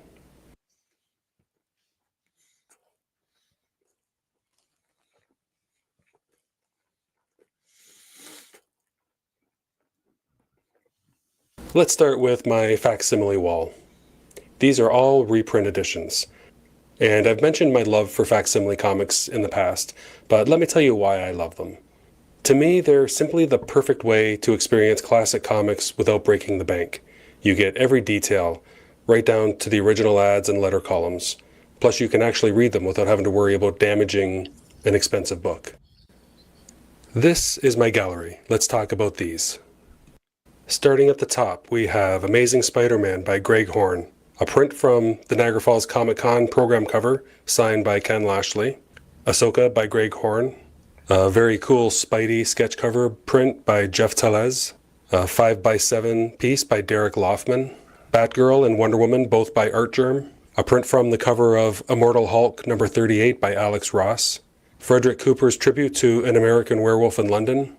Let's start with my facsimile wall. These are all reprint editions. And I've mentioned my love for facsimile comics in the past, but let me tell you why I love them. To me, they're simply the perfect way to experience classic comics without breaking the bank. You get every detail, right down to the original ads and letter columns. Plus, you can actually read them without having to worry about damaging an expensive book. This is my gallery. Let's talk about these. Starting at the top, we have Amazing Spider-Man by Greg Horn, a print from the Niagara Falls Comic Con program cover signed by Ken Lashley. Ahsoka by Greg Horn, a very cool Spidey sketch cover print by Jeff Tellez, a 5x7 piece by Derek Loffman, Batgirl and Wonder Woman both by Artgerm, a print from the cover of Immortal Hulk number 38 by Alex Ross, Frederick Cooper's tribute to An American Werewolf in London.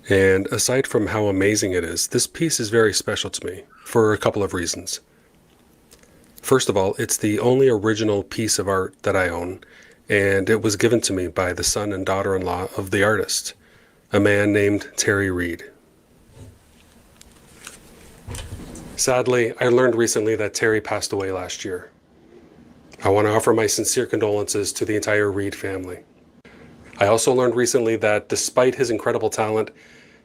And aside from how amazing it is, this piece is very special to me for a couple of reasons. First of all, it's the only original piece of art that I own, and it was given to me by the son and daughter-in-law of the artist, a man named Terry Reed. Sadly, I learned recently that Terry passed away last year. I want to offer my sincere condolences to the entire Reed family. I also learned recently that despite his incredible talent,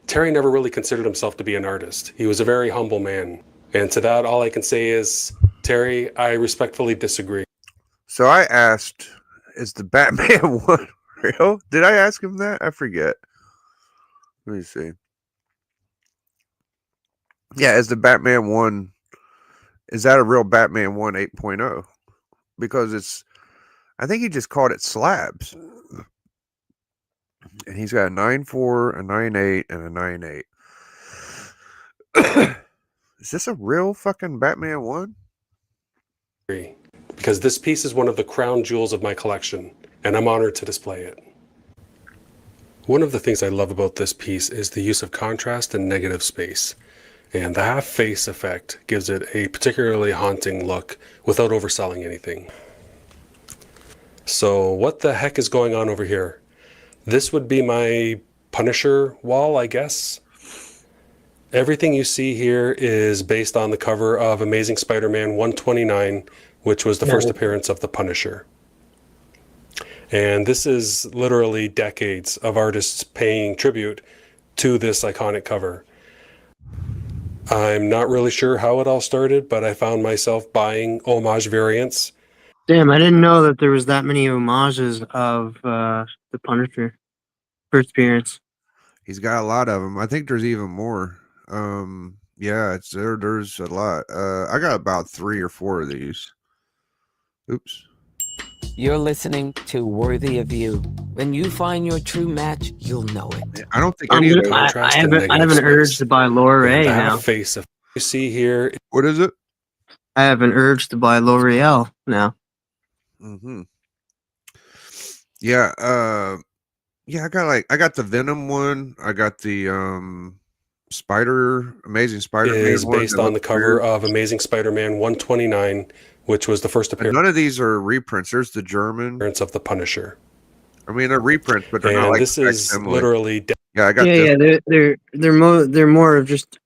Terry never really considered himself to be an artist. He was a very humble man. And to that, all I can say is, Terry, I respectfully disagree.
So I asked, is the Batman one real? Did I ask him that? I forget. Let me see. Yeah, is the Batman one, is that a real Batman 1 8.0? Because it's, I think he just called it slabs. And he's got a 9.4, a 9.8, and a 9.8. Is this a real fucking Batman 1?
Because this piece is one of the crown jewels of my collection, and I'm honored to display it. One of the things I love about this piece is the use of contrast and negative space, and the half-face effect gives it a particularly haunting look without overselling anything. So what the heck is going on over here? This would be my Punisher wall, I guess. Everything you see here is based on the cover of Amazing Spider-Man 129, which was the first appearance of the Punisher. And this is literally decades of artists paying tribute to this iconic cover. I'm not really sure how it all started, but I found myself buying homage variants.
Damn, I didn't know that there was that many homages of the Punisher first appearance.
He's got a lot of them. I think there's even more. Yeah, it's there's a lot. I got about 3 or 4 of these. Oops.
You're listening to Worthy of You. When you find your true match, you'll know it.
I don't think any of those.
I have an urge to buy Laura Ray now.
You see here.
What is it?
I have an urge to buy L'Oreal now.
Mm-hmm. Yeah. Yeah. I got the Venom one. I got the Amazing Spider-Man
Is
one.
based
That
on the
looks
cover
weird.
of Amazing Spider-Man 129, which was the first
And
appearance
none of these are reprints. There's the German.
of the Punisher.
I mean, they're reprints, but they're not
And
like
this is
facsimile.
literally
Yeah, I got
Yeah,
this.
yeah, they're more of just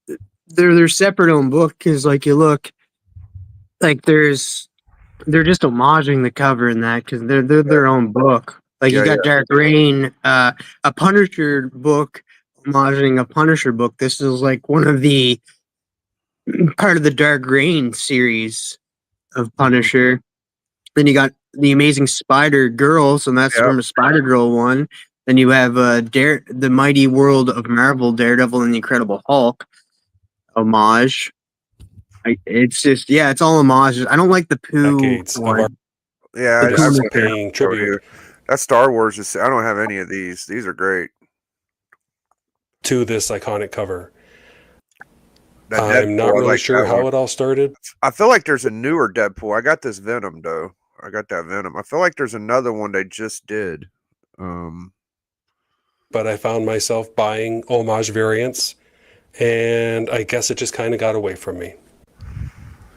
they're separate own book because like you look like they're just homaging the cover in that because they're their own book. Like
Yeah,
you got
yeah.
Dark Reign, a Punisher book, homaging a Punisher book. This is like one of the part of the Dark Reign series of Punisher. Then you got the Amazing Spider Girl, so that's
Yep.
from a Spider Girl one. Then you have the Mighty World of Marvel, Daredevil, and the Incredible Hulk homage. It's just it's all homages. I don't like the poo
decades of
one.
our
Yeah, I
just
wouldn't
paying
show
tribute
you. That Star Wars is. I don't have any of these. These are great.
to this iconic cover.
That
I'm not
Deadpool, I
really
like
sure
that
how
one.
it all started.
I feel like there's a newer Deadpool. I got this Venom though. I got that Venom. I feel like there's another one they just did.
But I found myself buying homage variants, and I guess it just kind of got away from me.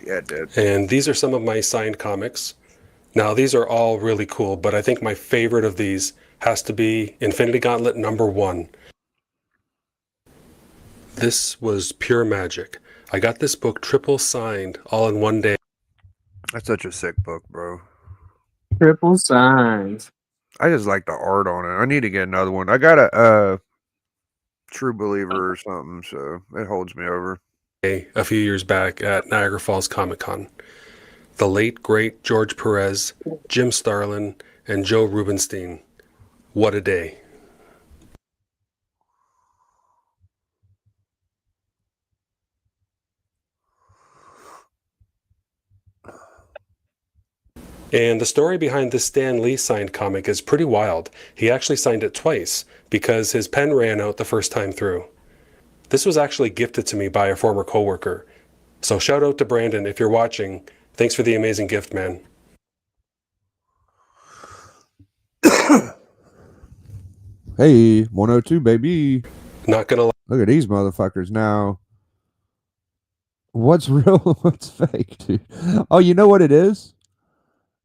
Yeah, it did.
And these are some of my signed comics. Now, these are all really cool, but I think my favorite of these has to be Infinity Gauntlet #1. This was pure magic. I got this book triple signed all in one day.
That's such a sick book, bro.
Triple signs.
I just like the art on it. I need to get another one. I got a True Believer or something, so it holds me over.
A few years back at Niagara Falls Comic Con. The late, great George Perez, Jim Starlin, and Joe Rubenstein. What a day. And the story behind this Stan Lee signed comic is pretty wild. He actually signed it twice because his pen ran out the first time through. This was actually gifted to me by a former coworker. So shout out to Brandon if you're watching. Thanks for the amazing gift, man.
Hey, 102, baby.
Not gonna lie.
Look at these motherfuckers now. What's real? What's fake, dude? Oh, you know what it is?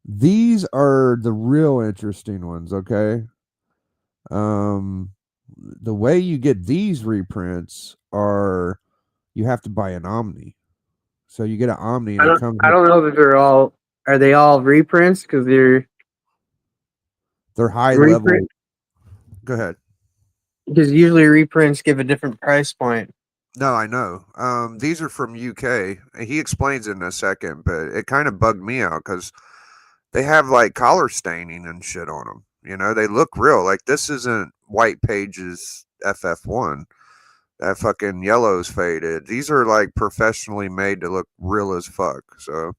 These are the real interesting ones, okay? The way you get these reprints are you have to buy an Omni. So you get an Omni and it comes
I don't know if are they all reprints because
they're high level. Go ahead.
Because usually reprints give a different price point.
No, I know. These are from UK. He explains it in a second, but it kind of bugged me out because they have like collar staining and shit on them. You know, they look real. Like this isn't White Pages FF1. That fucking yellow's faded. These are like professionally made to look real as fuck. So,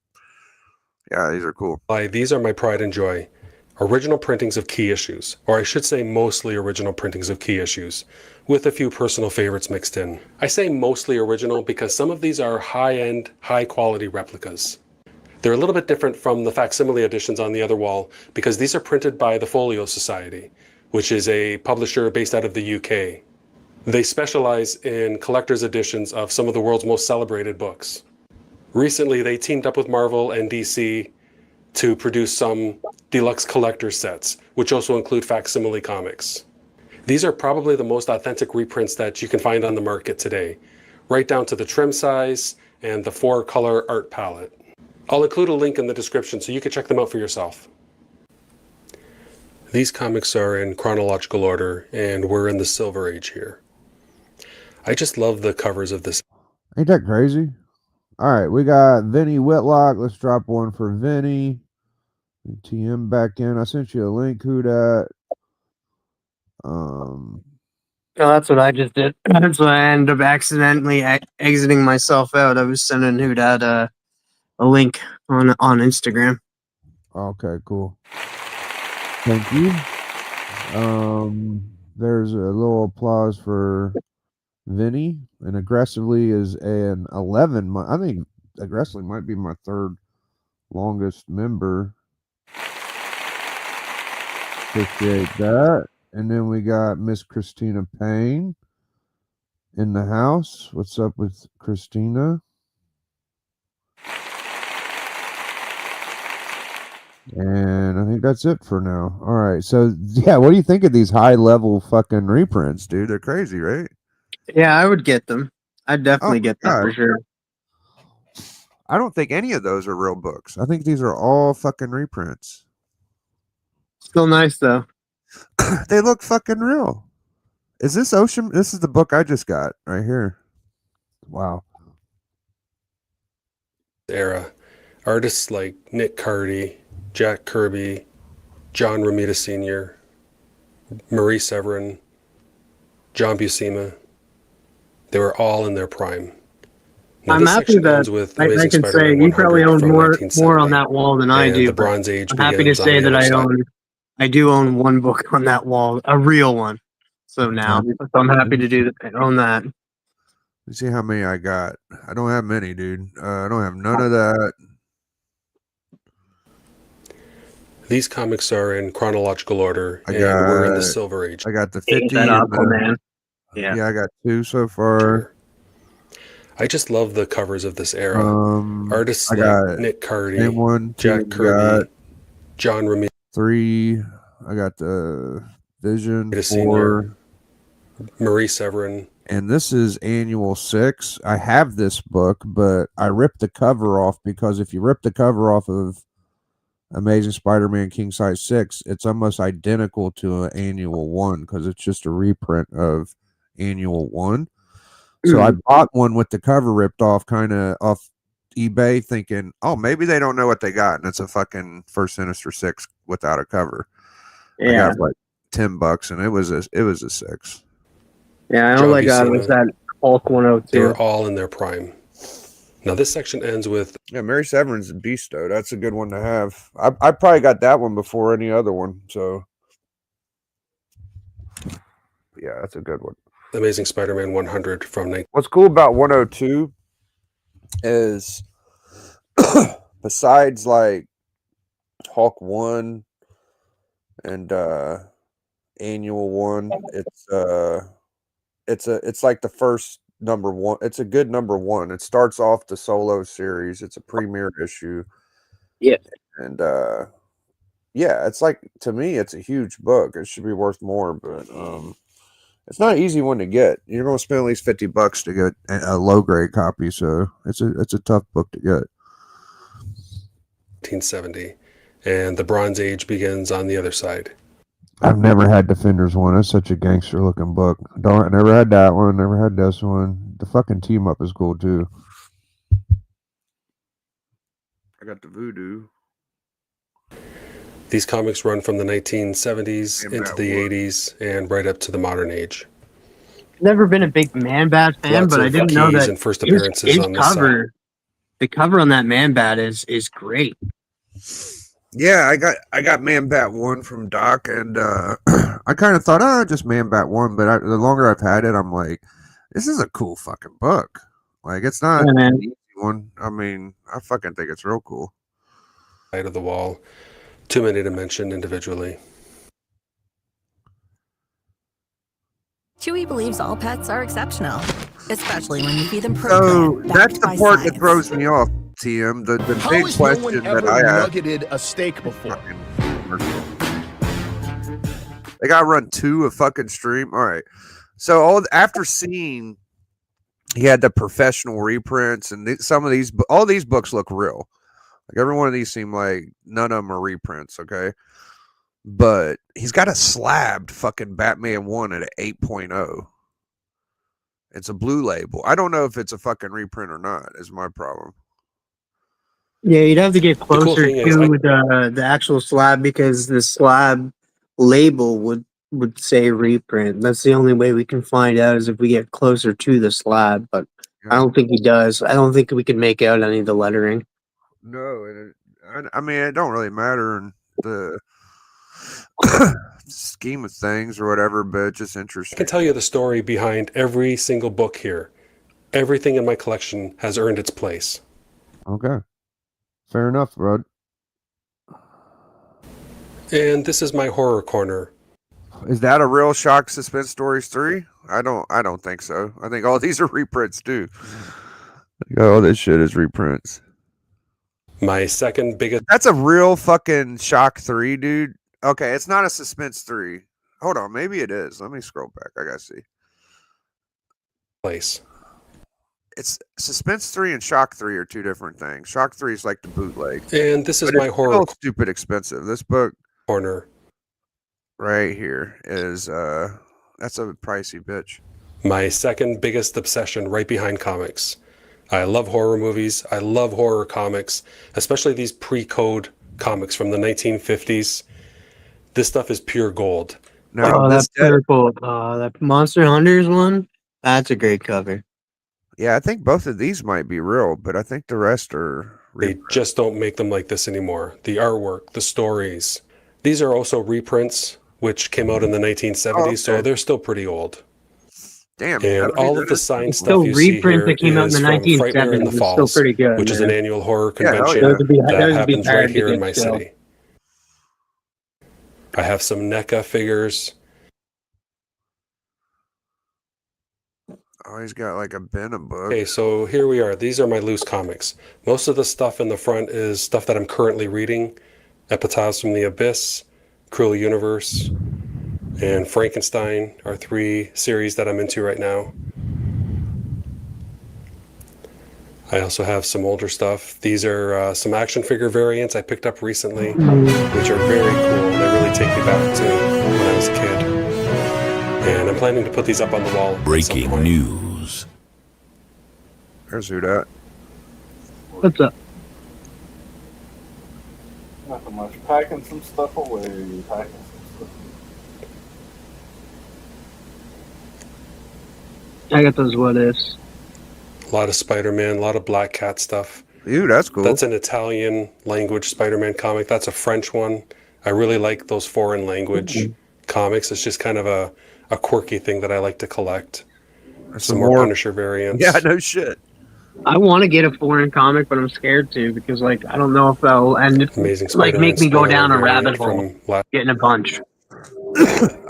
yeah, these are cool.
These are my pride and joy. Original printings of key issues, or I should say mostly original printings of key issues, with a few personal favorites mixed in. I say mostly original because some of these are high-end, high-quality replicas. They're a little bit different from the facsimile editions on the other wall because these are printed by the Folio Society, which is a publisher based out of the UK. They specialize in collector's editions of some of the world's most celebrated books. Recently, they teamed up with Marvel and DC to produce some deluxe collector sets, which also include facsimile comics. These are probably the most authentic reprints that you can find on the market today, right down to the trim size and the 4-color art palette. I'll include a link in the description so you can check them out for yourself. These comics are in chronological order, and we're in the Silver Age here. I just love the covers of this.
Ain't that crazy? All right, we got Vinny Whitlock. Let's drop one for Vinny. TM back in. I sent you a link. Who that?
No, that's what I just did. That's why I ended up accidentally exiting myself out. I was sending who that a link on Instagram.
Okay, cool. Thank you. There's a little applause for Vinny, and aggressively is an 11. I think aggressively might be my third longest member. Appreciate that. And then we got Miss Christina Payne in the house. What's up with Christina? And I think that's it for now. All right. So, yeah, what do you think of these high level fucking reprints, dude? They're crazy, right?
Yeah, I would get them. I'd definitely get them for sure.
I don't think any of those are real books. I think these are all fucking reprints.
Still nice, though.
They look fucking real. Is this Ocean? This is the book I just got right here. Wow.
Era. Artists like Nick Cardy, Jack Kirby, John Romita Sr., Marie Severin, John Buscema. They were all in their prime. Now,
I'm happy that I can say you probably own more on that wall than I do.
The Bronze Age.
I'm happy to say that I do own one book on that wall, a real one. So now I'm happy to own that.
Let's see how many I got. I don't have many, dude. I don't have none of that.
These comics are in chronological order, and we're in the Silver Age.
I got the 50. Yeah, I got 2 so far.
I just love the covers of this era. Artists
I
like
got
Nick Cardy,
one,
Jack Kirby, John Romita.
3. I got the Vision 4.
Senior, Marie Severin.
And this is annual 6. I have this book, but I ripped the cover off because if you rip the cover off of Amazing Spider-Man King Size 6, it's almost identical to an annual 1 because it's just a reprint of annual 1. So I bought one with the cover ripped off, kind of off eBay, thinking, oh, maybe they don't know what they got, and it's a fucking First Sinister 6 without a cover. I got like $10, and it was a 6.
Yeah, all I got was that Hulk 102.
They were all in their prime. Now this section ends with
Mary Severin's a beast, though. That's a good one to have. I probably got that one before any other one. So yeah, that's a good one.
Amazing Spider-Man 100 from 19.
What's cool about 102 is besides like Hulk 1 and annual 1, it's like the first number 1. It's a good number 1. It starts off the solo series. It's a premiere issue.
Yeah.
And yeah, it's like, to me, it's a huge book. It should be worth more, but it's not an easy one to get. You're going to spend at least $50 to get a low grade copy, so it's a tough book to get.
1970, and the Bronze Age begins on the other side.
I've never had Defenders 1. It's such a gangster looking book. I never had that one. Never had this one. The fucking team up is cool too. I got the Voodoo.
These comics run from the 1970s into the 80s and right up to the modern age.
Never been a big Man-Bat fan, but I didn't know that
and first appearances
his
on this side.
The cover on that Man-Bat is great.
Yeah, I got Man-Bat 1 from Doc, and I kind of thought, just Man-Bat 1, but the longer I've had it, I'm like, this is a cool fucking book. Like, it's not an easy one. I mean, I fucking think it's real cool.
Side of the wall. Too many to mention individually.
Chewy believes all pets are exceptional, especially when you feed them
So
protein.
that's the part that throws me off, TM. The big question that I have.
Nuggeted a steak before?
They got to run 2 a fucking stream. All right. So after seeing, he had the professional reprints, and all these books look real. Like every one of these seem like none of them are reprints. Okay. But he's got a slabbed fucking Batman 1 at an 8.0. It's a blue label. I don't know if it's a fucking reprint or not, is my problem.
Yeah, you'd have to get closer to the actual slab because the slab label would say reprint. That's the only way we can find out is if we get closer to the slab, but I don't think he does. I don't think we can make out any of the lettering.
No, I mean, it don't really matter. And scheme of things or whatever, but it's just
I
interesting.
can tell you the story behind every single book here. Everything in my collection has earned its place.
Okay. Fair enough, bud.
And this is my horror corner.
Is that a real Shock Suspense Stories 3? I don't think so. I think all these are reprints too. All this shit is reprints.
My second biggest.
That's a real fucking Shock 3, dude. Okay, it's not a Suspense 3. Hold on, maybe it is. Let me scroll back. I gotta see.
Place.
It's Suspense 3 and Shock 3 are two different things. Shock 3 is like the bootleg.
And this is
But
my
it's
horror
still stupid expensive. This book
corner.
right here is that's a pricey bitch.
My second biggest obsession right behind comics. I love horror movies. I love horror comics, especially these pre-code comics from the 1950s. This stuff is pure gold.
Oh, that's purple. That Monster Hunters one. That's a great cover.
Yeah, I think both of these might be real, but I think the rest are.
They just don't make them like this anymore. The artwork, the stories. These are also reprints, which came out in the 1970s, so they're still pretty old.
Damn.
And all of the signed stuff
Still
you see
reprints
here
that came out in
is
the
from Frightmare in
1970s.
the
It's still
Falls,
pretty good,
which is an
man.
annual horror
Yeah, hell
convention
yeah.
Those would be
that
hard
happens right
to
here in
get
my
still.
city. I have some NECA figures.
Oh, he's got like a bin of books.
Okay, so here we are. These are my loose comics. Most of the stuff in the front is stuff that I'm currently reading. Epitaphs from the Abyss, Cruel Universe, and Frankenstein are 3 series that I'm into right now. I also have some older stuff. These are some action figure variants I picked up recently, which are very cool. They really take me back to when I was a kid. And I'm planning to put these up on the wall.
Breaking news.
There's who that.
What's up?
Nothing much. Packing some stuff away. Packing some stuff.
I got those what ifs.
A lot of Spider-Man, a lot of Black Cat stuff.
Ew, that's cool.
That's an Italian language Spider-Man comic. That's a French one. I really like those foreign language comics. It's just kind of a quirky thing that I like to collect. Some more Punisher variants.
Yeah, no shit.
I want to get a foreign comic, but I'm scared to because, like, I don't know if that'll end.
Amazing
Like, make me go down a
Spider-Man
rabbit
variant
hole, getting a bunch.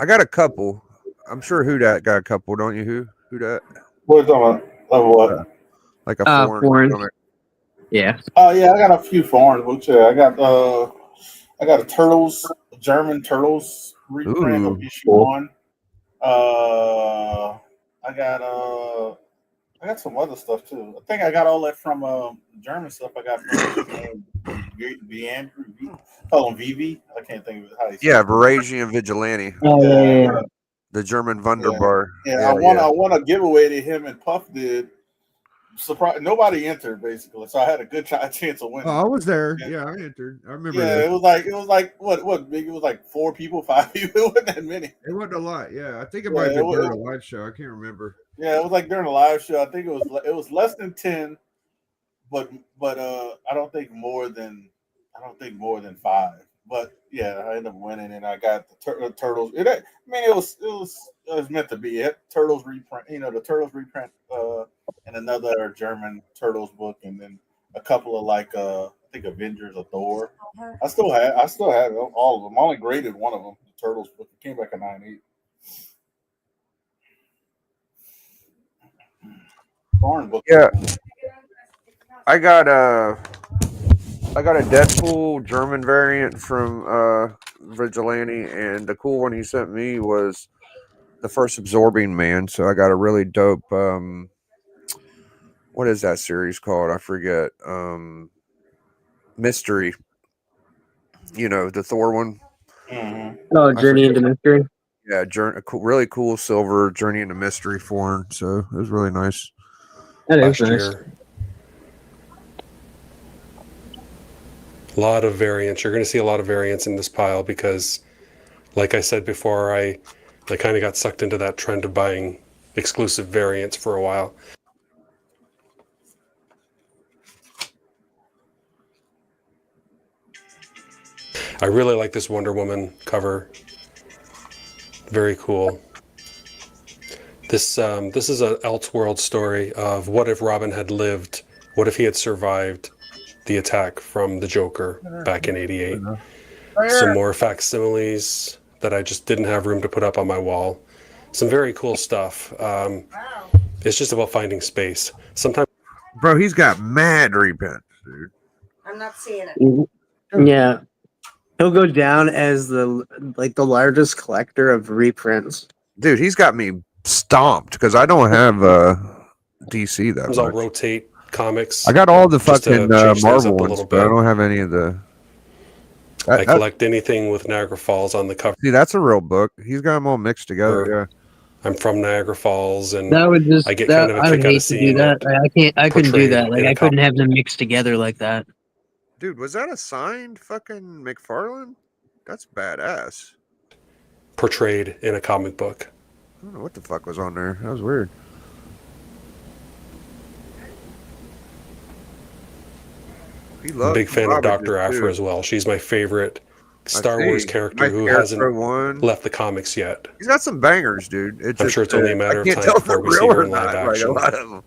I got a couple. I'm sure who that got a couple, don't you? Who that?
What are you talking about? Of what?
Like a foreign comic.
Yeah.
Oh yeah, I got a few foreign books. Yeah, I got a Turtles, German Turtles reprint of issue 1. I got some other stuff too. I think I got all that from German stuff. I got from call him Vivi. I can't think of how he says
Yeah, Veragian Vigilante.
Yeah.
The German Wunderbar.
Yeah, I won a giveaway that him and Puff did. Surprise! Nobody entered basically, so I had a good chance of winning.
Oh, I was there. Yeah, I entered. I remember.
Yeah,
that.
it was like what big? It was like 4 people, 5 people. It wasn't that many.
It wasn't a lot. Yeah, I think it might have been during a live show. I can't remember.
Yeah, it was like during a live show. I think it was less than 10, but I don't think more than 5. But yeah, I ended up winning, and I got the Turtles. It was meant to be it. Turtles reprint, the Turtles reprint, and another German Turtles book, and then a couple of I think Avengers of Thor. I still had all of them. I only graded one of them, the Turtles book. It came back a 9.8. Foreign book.
Yeah, I got a Deadpool German variant from Vigilante, and the cool one he sent me was the first Absorbing Man. So I got a really dope. What is that series called? I forget. Mystery. The Thor one.
Mm-hmm.
Oh, Journey into Mystery.
Yeah, really cool silver Journey into Mystery form. So it was really nice.
That is
last
nice.
year. A lot of variants. You're going to see a lot of variants in this pile because, like I said before, I kind of got sucked into that trend of buying exclusive variants for a while. I really like this Wonder Woman cover. Very cool. This is an Elseworld story of what if Robin had lived, what if he had survived the attack from the Joker back in '88. Some more facsimiles that I just didn't have room to put up on my wall. Some very cool stuff. It's just about finding space. Sometimes,
bro, he's got mad reprints, dude.
I'm not seeing it.
Yeah. He'll go down as the largest collector of reprints.
Dude, he's got me stomped because I don't have DC that
I'll
much.
rotate comics.
I got all the
just to
fucking
change things
Marvel
up a
ones,
little
but I
bit.
don't have any of the.
I collect anything with Niagara Falls on the cover.
See, that's a real book. He's got them all mixed together. Yeah.
I'm from Niagara Falls, and
That would just
I get
that
kind of a
I would
kick out
hate
of
to do
seeing
that.
it
I couldn't do
portrayed
that. Like
in a
I couldn't have them mixed together like that.
Dude, was that a signed fucking McFarlane? That's badass.
portrayed in a comic book.
I don't know what the fuck was on there. That was weird.
I'm a big fan of Dr. Aphra as well. She's my favorite Star Wars character who hasn't left the comics yet.
He's got some bangers, dude. It's
I'm
just,
sure it's only a matter
I
of
can't
time
tell if
before
they're
we see
real
her
or
in live
not, like,
action.
a lot of them.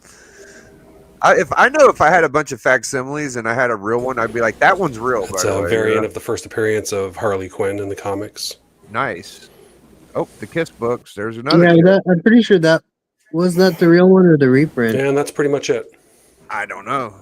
If I know if I had a bunch of facsimiles and I had a real one, I'd be like, that one's real.
It's
by the
a
way,
variant
yeah.
of the first appearance of Harley Quinn in the comics.
Nice. Oh, the Kiss books. There's another.
Yeah,
Kiss.
I'm pretty sure that was that the real one or the reprint.
And that's pretty much it.
I don't know.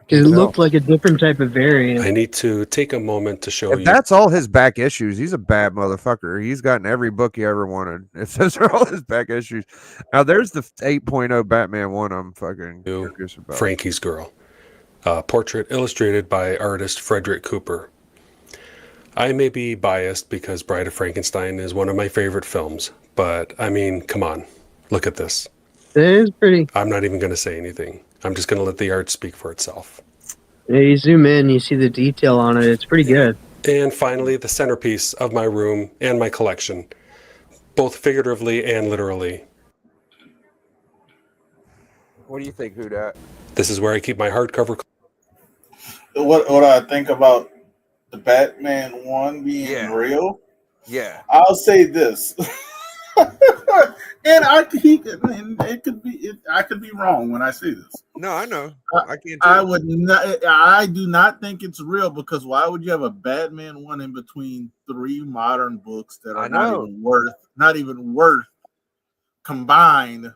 It looked like a different type of variant.
I need to take a moment to show
If
you.
that's all his back issues, he's a bad motherfucker. He's gotten every book he ever wanted. If those are all his back issues. Now, there's the 8.0 Batman one I'm fucking curious about.
Frankie's Girl. Portrait illustrated by artist Frederick Cooper. I may be biased because Bride of Frankenstein is one of my favorite films, but I mean, come on. Look at this.
It is pretty.
I'm not even going to say anything. I'm just going to let the art speak for itself.
Yeah, you zoom in, you see the detail on it. It's pretty good.
And finally, the centerpiece of my room and my collection, both figuratively and literally.
What do you think, Who Dat?
This is where I keep my hardcover.
What I think about the Batman one being real?
Yeah.
I'll say this. And I could be wrong when I say this.
No, I know. I can't.
I do not think it's real, because why would you have a Batman one in between three modern books that are not even worth combined?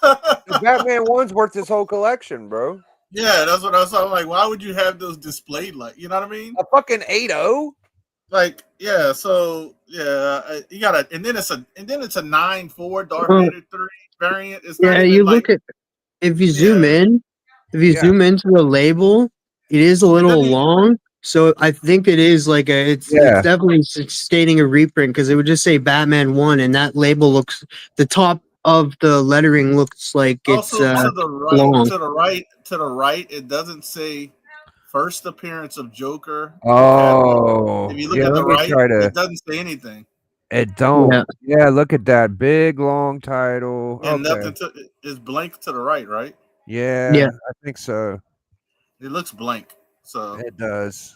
The Batman one's worth his whole collection, bro.
Yeah, that's what I was like. Why would you have those displayed like? You know what I mean?
A fucking 8.0.
Like, yeah. So yeah, you gotta, and then it's a 9.4 Dark Vader 3 variant. It's not even
you
like,
look at if you zoom in, zoom into the label, it is a little long. So I think it is like it's definitely stating a reprint, because it would just say Batman 1, and that label looks, the top of the lettering looks like it's
also to the right,
long.
to the right, it doesn't say first appearance of Joker.
Oh,
If you look at the right, it doesn't say anything.
It don't. Yeah, look at that big long title.
And nothing is blank to the right?
Yeah, I think so.
It looks blank. So
it does.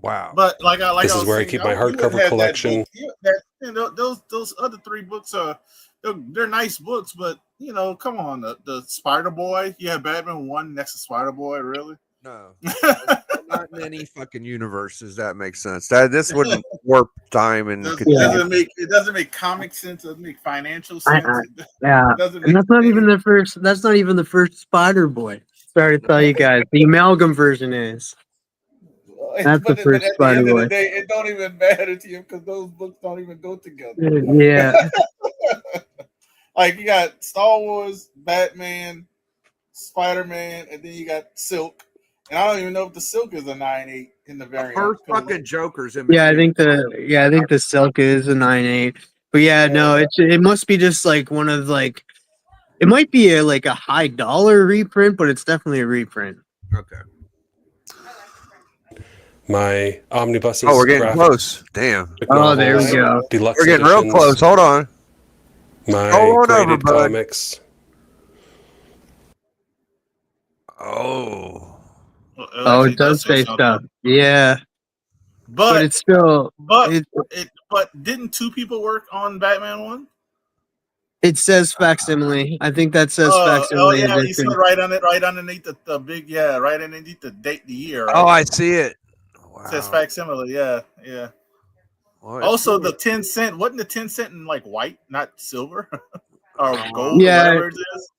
Wow.
But
This is where I keep my hardcover collection.
Those other three books are they're nice books, but come on, the Spider Boy. You have Batman 1 next to Spider Boy, really?
No. Not in any fucking universes that makes sense. This wouldn't warp time and
it doesn't make comic sense. It doesn't make financial sense.
Yeah, and that's not even the first. That's not even the first Spider Boy. Sorry to tell you guys, the amalgam version is. That's the first Spider Boy.
It don't even matter to you, because those books don't even go together.
Yeah.
Like, you got Star Wars, Batman, Spider-Man, and then you got Silk. And I don't even know if the Silk is a 9.8 in the variant.
First fucking Joker's in.
Yeah, I think the Silk is a 9.8. But no, it must be just like one of like, it might be a high dollar reprint, but it's definitely a reprint.
Okay.
My omnibuses.
Oh, we're getting close. Damn.
Oh, there we go.
Deluxe
We're getting real
editions,
close. Hold on.
My
Hold on
graded
over, bud.
comics.
Oh.
Oh, it does say stuff. Yeah, but it's still.
But didn't two people work on Batman 1?
It says facsimile. I think that says
Oh
facsimile
yeah, you see
edition.
it right on it, right underneath the big, yeah, right underneath the date, the year. Right?
Oh, I see it.
It says facsimile. Yeah, yeah.
Well,
Also,
cool.
the 10 cent wasn't the 10 cent in like white, not silver, or gold,
Yeah.
or whatever it is.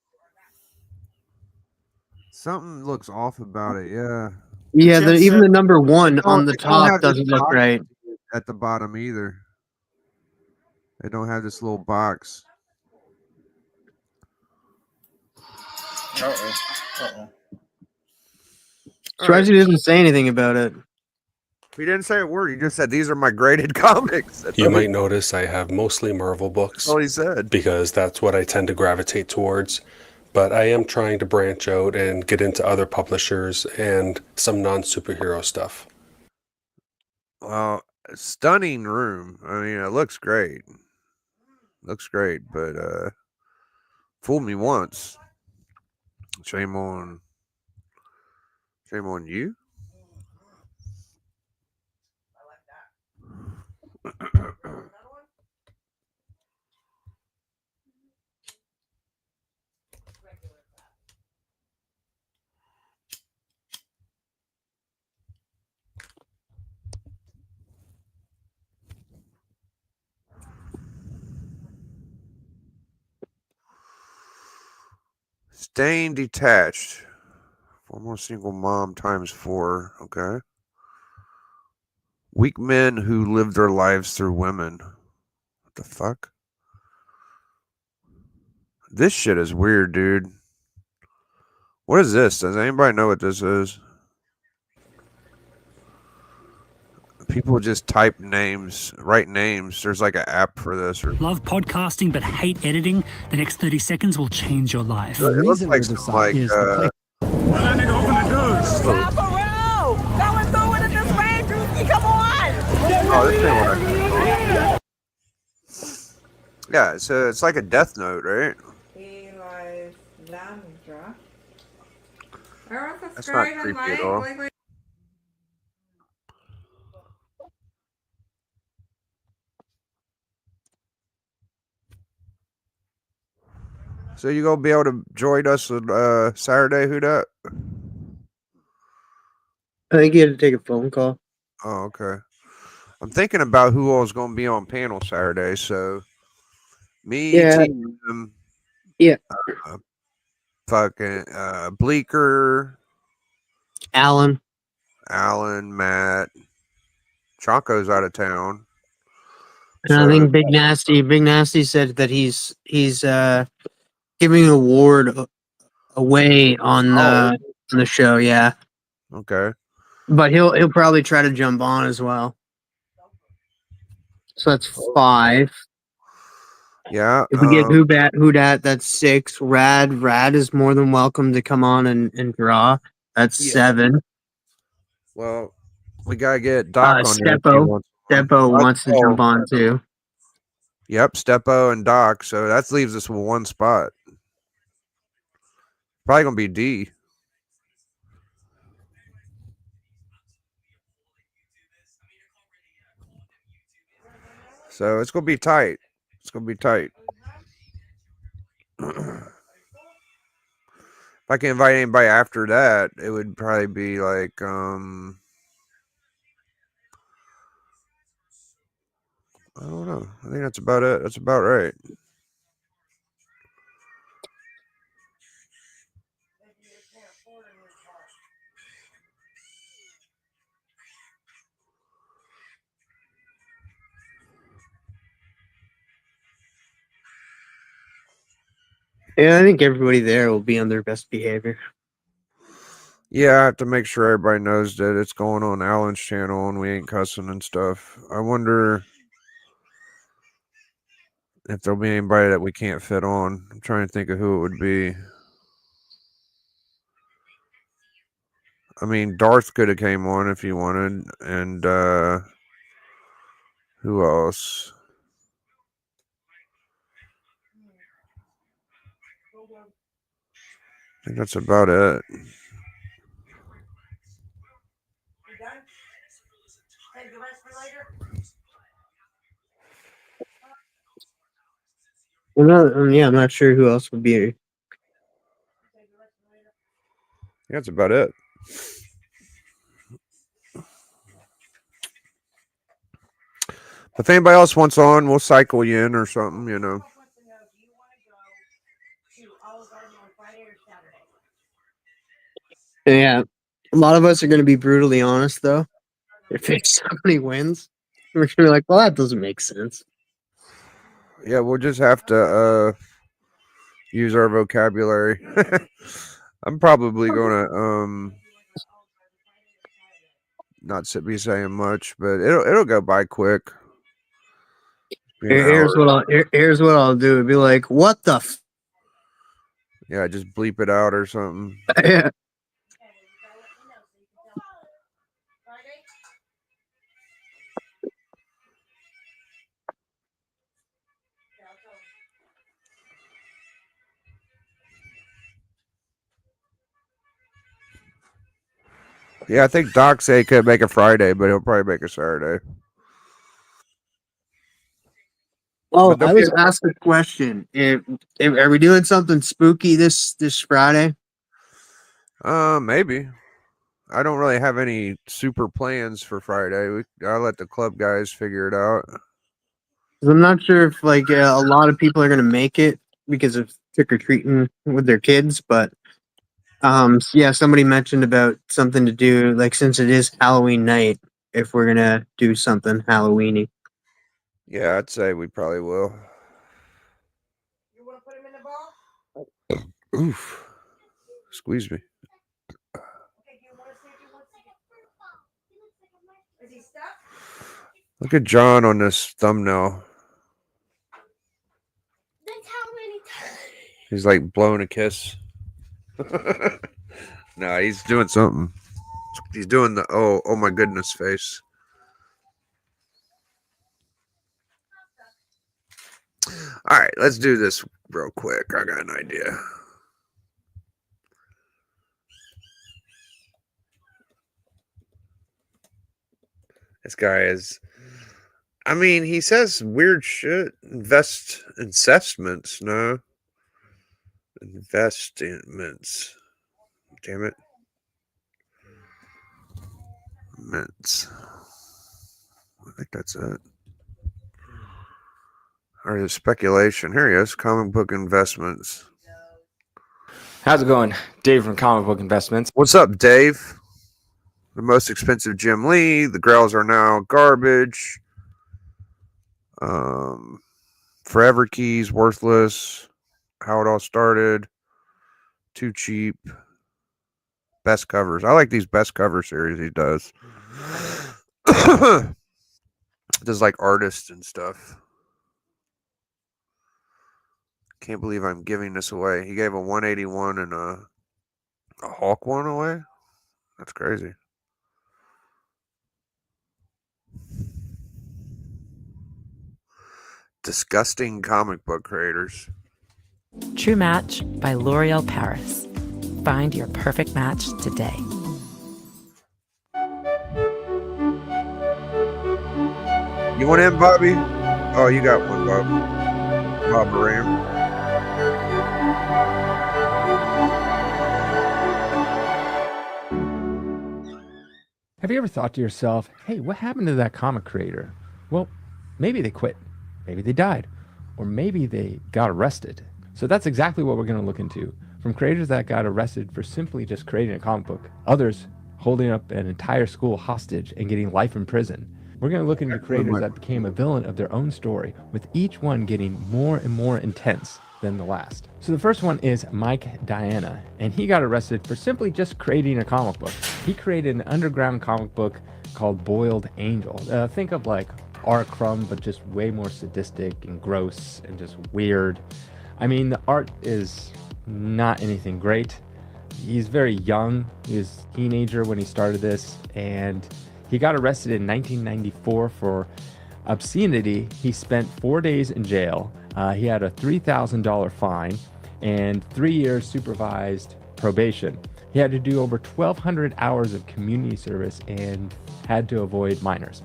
Something looks off about it. Yeah.
Yeah, even the number one on the
They don't
top
have this
doesn't look
box
right.
at the bottom either. They don't have this little box.
Surprised he doesn't say anything about it.
He didn't say a word. He just said, "These are my graded comics." That's
You
all he-
might notice I have mostly Marvel books.
That's all he said.
Because that's what I tend to gravitate towards. But I am trying to branch out and get into other publishers and some non-superhero stuff.
Well, stunning room. I mean, it looks great. Looks great, but fooled me once. Shame on you. Staying detached. Former single mom times 4. Okay. Weak men who live their lives through women. What the fuck? This shit is weird, dude. What is this? Does anybody know what this is? People just type names, write names. There's like an app for this. Or
Love podcasting but hate editing? The next 30 seconds will change your life.
it looks like some like oh, this ain't what I yeah, so it's like a Death Note, right? That's not creepy at all. So you gonna be able to join us on Saturday? Who dat?
I think he had to take a phone call.
Oh, okay. I'm thinking about who all is going to be on panel Saturday. So, me,
Yeah.
TM,
Yeah.
fucking Bleeker,
Alan,
Matt, Chaco's out of town.
and I think Big Nasty said that he's giving an award away on the show. Yeah.
Okay.
But he'll probably try to jump on as well. So that's 5.
Yeah.
If we get who dat, that's 6. Rad is more than welcome to come on and draw. That's 7.
Well, we gotta get Doc on here.
Steppo wants to jump on too.
Yep, Steppo and Doc. So that leaves us with one spot. Probably gonna be D. So it's gonna be tight. It's gonna be tight. If I can invite anybody after that, it would probably be like I don't know. I think that's about it. That's about right.
Yeah, I think everybody there will be on their best behavior.
Yeah, I have to make sure everybody knows that it's going on Alan's channel and we ain't cussing and stuff. I wonder if there'll be anybody that we can't fit on. I'm trying to think of who it would be. I mean, Darth could have came on if he wanted, and who else? I think that's about it.
I'm not sure who else would be.
That's about it. If anybody else wants on, we'll cycle you in or something, you know.
Yeah, a lot of us are going to be brutally honest, though. If somebody wins, we're going to be like, well, that doesn't make sense.
Yeah, we'll just have to use our vocabulary. I'm probably going to not be saying much, but it'll go by quick.
Here's what I'll do. It'd be like, what the
yeah, just bleep it out or something.
Yeah.
Yeah, I think Doc said he could make a Friday, but he'll probably make a Saturday.
Oh, I was asked a question. If are we doing something spooky this Friday?
Maybe. I don't really have any super plans for Friday. I'll let the club guys figure it out.
'Cause I'm not sure if like a lot of people are gonna make it because of trick or treating with their kids, but yeah, somebody mentioned about something to do like since it is Halloween night, if we're gonna do something Halloweeny.
Yeah, I'd say we probably will. Oof. Squeeze me. Look at John on this thumbnail. He's like blowing a kiss. No, he's doing something. He's doing the oh my goodness face. All right, let's do this real quick. I got an idea. This guy is, I mean, he says weird shit. Investments, no. Investments. Damn it. Mints. I think that's it. Or the speculation. Here he is. Comic book investments.
How's it going? Dave from Comic Book Investments.
What's up, Dave? The most expensive Jim Lee. The Grails are now garbage. Forever Keys, worthless. How it all started. Too cheap. Best covers. I like these best cover series he does. Does like artists and stuff. Can't believe I'm giving this away. He gave a 181 and a Hulk one away. That's crazy. Disgusting comic book creators.
True Match by L'Oreal Paris. Find your perfect match today.
You want in, Bobby? Oh, you got one, Bob. Bob Ram.
Have you ever thought to yourself, hey, what happened to that comic creator? Well, maybe they quit. Maybe they died. Or maybe they got arrested. So that's exactly what we're going to look into. From creators that got arrested for simply just creating a comic book, others holding up an entire school hostage and getting life in prison. We're going to look into creators that became a villain of their own story, with each one getting more and more intense than the last. So the first one is Mike Diana, and he got arrested for simply just creating a comic book. He created an underground comic book called Boiled Angel. Think of like R. Crumb, but just way more sadistic and gross and just weird. I mean, the art is not anything great. He's very young. He was a teenager when he started this, and he got arrested in 1994 for obscenity. He spent 4 days in jail. He had a $3,000 fine and 3 years supervised probation. He had to do over 1,200 hours of community service and had to avoid minors.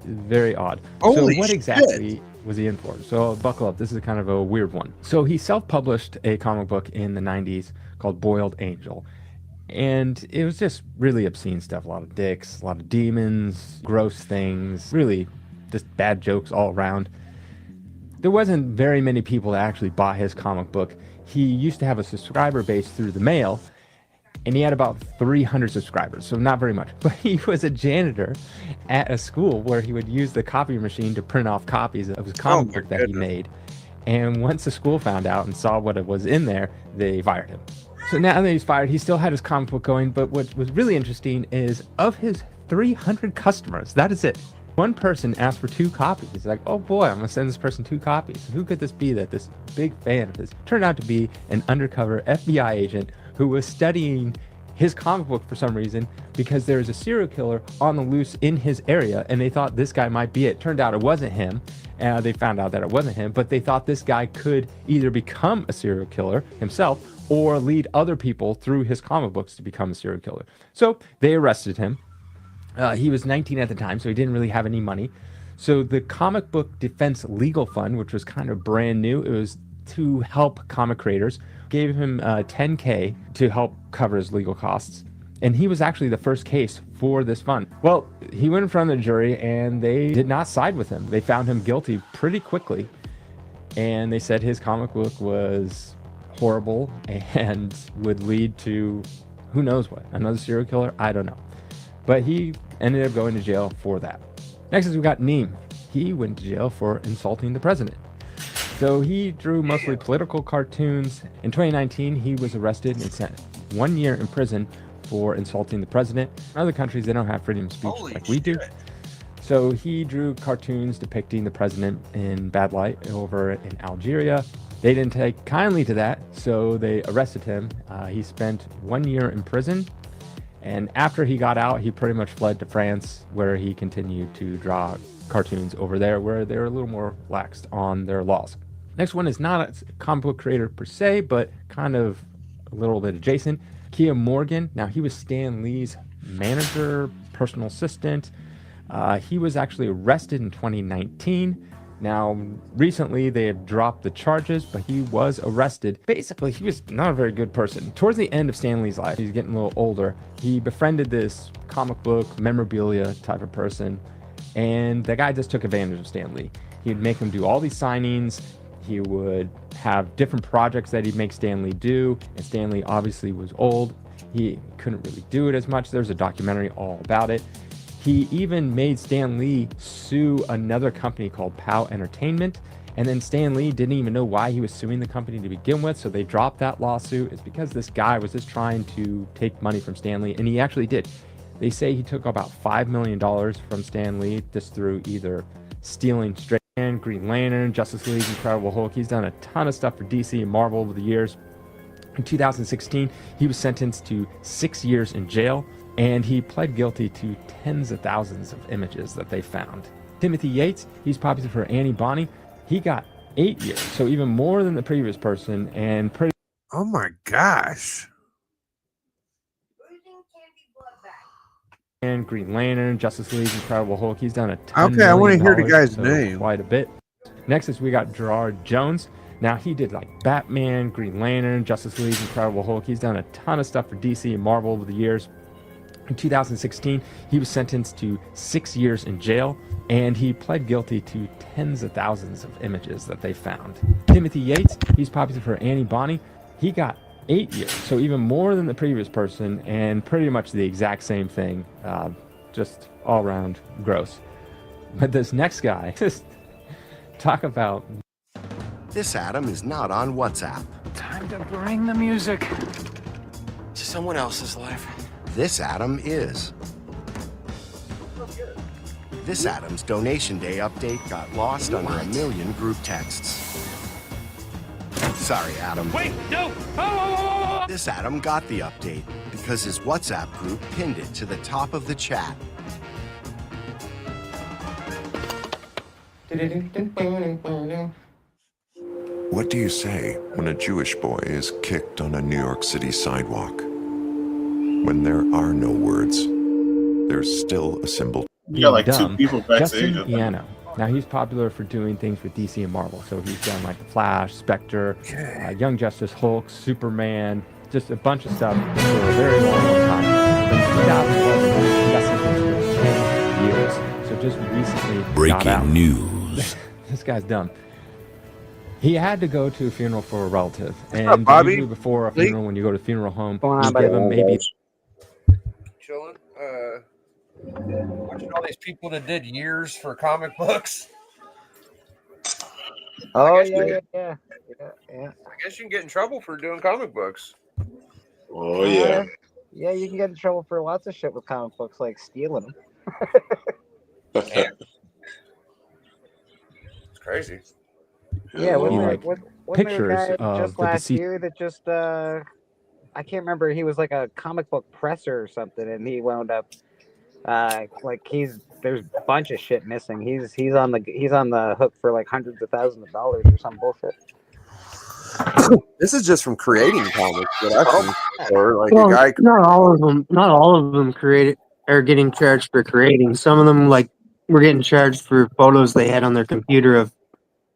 very odd.
Holy
so what
shit.
exactly was he in for? So buckle up. This is kind of a weird one. So he self-published a comic book in the 90s called Boiled Angel. And it was just really obscene stuff. A lot of dicks, a lot of demons, gross things, really just bad jokes all around. There wasn't very many people that actually bought his comic book. He used to have a subscriber base through the mail, and he had about 300 subscribers, so not very much. But he was a janitor at a school where he would use the copy machine to print off copies of his comic book that he made. And once the school found out and saw what was in there, they fired him. So now that he's fired, he still had his comic book going, but what was really interesting is of his 300 customers, that is it. One person asked for 2 copies. He's like, oh boy, I'm gonna send this person 2 copies. Who could this be that this big fan of his turned out to be an undercover FBI agent who was studying his comic book for some reason because there was a serial killer on the loose in his area and they thought this guy might be it. Turned out it wasn't him. They found out that it wasn't him, but they thought this guy could either become a serial killer himself or lead other people through his comic books to become a serial killer. So they arrested him. He was 19 at the time, so he didn't really have any money. So the Comic Book Defense Legal Fund, which was kind of brand new, it was to help comic creators, gave him $10K to help cover his legal costs. And he was actually the first case for this fund. Well, he went in front of the jury and they did not side with him. They found him guilty pretty quickly. And they said his comic book was horrible and would lead to who knows what, another serial killer? I don't know. But he ended up going to jail for that. Next is we got Neem. He went to jail for insulting the president. So he drew mostly political cartoons. In 2019, he was arrested and sent 1 year in prison for insulting the president. In other countries, they don't have freedom of speech like we do. So he drew cartoons depicting the president in bad light over in Algeria. They didn't take kindly to that, so they arrested him. He spent 1 year in prison. And after he got out, he pretty much fled to France, where he continued to draw cartoons over there, where they're a little more laxed on their laws. Next one is not a comic book creator per se, but kind of a little bit adjacent. Kia Morgan. Now, he was Stan Lee's manager, personal assistant. He was actually arrested in 2019. Now, recently they have dropped the charges, but he was arrested. Basically, he was not a very good person. Towards the end of Stan Lee's life, he's getting a little older. He befriended this comic book memorabilia type of person, and the guy just took advantage of Stan Lee. He'd make him do all these signings. He would have different projects that he'd make Stan Lee do, and Stan Lee obviously was old. He couldn't really do it as much. There's a documentary all about it. He even made Stan Lee sue another company called POW Entertainment. And then Stan Lee didn't even know why he was suing the company to begin with, so they dropped that lawsuit. It's because this guy was just trying to take money from Stan Lee, and he actually did. They say he took about $5 million from Stan Lee just through either stealing Straight Man, Green Lantern, Justice League, Incredible Hulk. He's done a ton of stuff for DC and Marvel over the years. In 2016, he was sentenced to 6 years in jail. And he pled guilty to tens of thousands of images that they found. Timothy Yates, he's popular for Annie Bonnie. He got 8 years, so even more than the previous person, and pretty.
Oh my gosh.
And Green Lantern, Justice League, Incredible Hulk. He's done a ton.
Okay, I want to hear the guy's
so
name.
Quite a bit. Next is we got Gerard Jones. Now he did like Batman, Green Lantern, Justice League, Incredible Hulk. He's done a ton of stuff for DC and Marvel over the years. In 2016, he was sentenced to 6 years in jail, and he pled guilty to tens of thousands of images that they found. Timothy Yates, he's popular for Annie Bonnie. He got 8 years, so even more than the previous person, and pretty much the exact same thing, just all around gross. But this next guy, just talk about.
This Adam is not on WhatsApp.
Time to bring the music to someone else's life.
This Adam is. This Adam's Donation Day update got lost under a million group texts. Sorry, Adam.
Wait, no! Oh!
This Adam got the update because his WhatsApp group pinned it to the top of the chat.
What do you say when a Jewish boy is kicked on a New York City sidewalk? When there are no words, there's still a symbol.
You got like
dumb,
2 people backstage.
Justin Iano. Now he's popular for doing things with DC and Marvel. So he's done like The Flash, Spectre, Young Justice, Hulk, Superman, just a bunch of stuff for a very long time. From 2011, he got sentenced for 10 years. So just recently got out.
Breaking news.
This guy's dumb. He had to go to a funeral for a relative. And
up, Bobby?
usually before a funeral, when you go to a funeral home,
Going on,
you
buddy?
give him maybe
Chilling. Watching all these people that did years for comic books.
Oh,
guess
yeah.
I guess you can get in trouble for doing comic books.
Oh yeah.
Yeah, you can get in trouble for lots of shit with comic books, like stealing them.
It's crazy.
Yeah, wasn't there,
like
wasn't there
pictures
a guy
of
just
the
last
deceased.
year that just I can't remember. He was like a comic book presser or something, and he wound up like there's a bunch of shit missing. He's on the hook for like hundreds of thousands of dollars or some bullshit.
This is just from creating comics that I've seen. Or like
Well,
a guy.
not all of them created are getting charged for creating. Some of them like were getting charged for photos they had on their computer of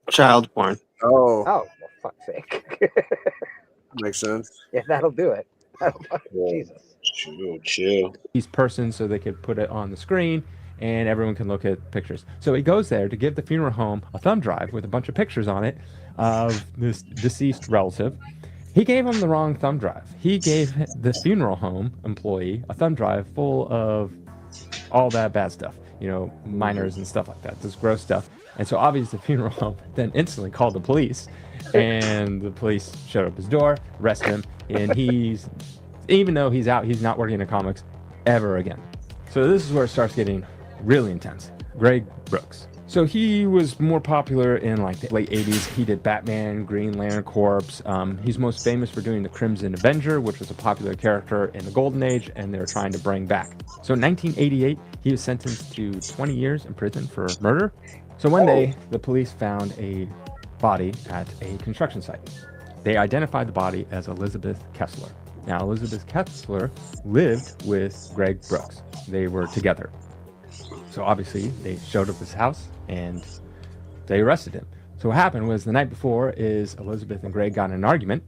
child porn.
Oh,
Oh, for fuck's sake!
makes sense.
Yeah, that'll do it. Jesus.
Chill.
These person so they could put it on the screen and everyone can look at pictures. So he goes there to give the funeral home a thumb drive with a bunch of pictures on it of this deceased relative. He gave him the wrong thumb drive. He gave the funeral home employee a thumb drive full of all that bad stuff, minors and stuff like that, this gross stuff. And so obviously the funeral home then instantly called the police, and the police showed up his door, arrested him, and even though he's out, he's not working in comics ever again. So this is where it starts getting really intense. Greg Brooks. So he was more popular in like the late 80s. He did Batman, Green Lantern Corps. He's most famous for doing the Crimson Avenger, which was a popular character in the Golden Age, and they were trying to bring back. So in 1988, he was sentenced to 20 years in prison for murder. So one day, the police found a body at a construction site. They identified the body as Elizabeth Kessler. Now, Elizabeth Kessler lived with Greg Brooks. They were together. So obviously, they showed up at his house and they arrested him. So what happened was the night before is Elizabeth and Greg got in an argument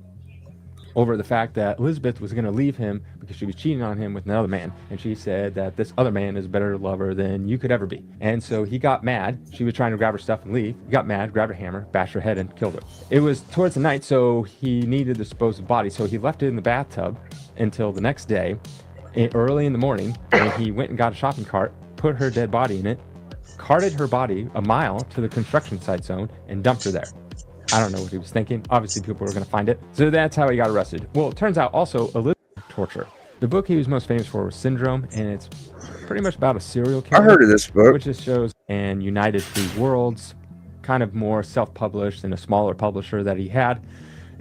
over the fact that Elizabeth was going to leave him because she was cheating on him with another man. And she said that this other man is a better lover than you could ever be. And so he got mad. She was trying to grab her stuff and leave. He got mad, grabbed her hammer, bashed her head, and killed her. It was towards the night, so he needed to dispose of the body. So he left it in the bathtub until the next day, early in the morning, and he went and got a shopping cart, put her dead body in it, carted her body a mile to the construction site zone, and dumped her there. I don't know what he was thinking. Obviously, people were going to find it. So that's how he got arrested. Well, it turns out also Elizabeth torture. The book he was most famous for was Syndrome, and it's pretty much about a serial killer.
I heard of this book.
Which just shows and United Three Worlds, kind of more self-published and a smaller publisher that he had.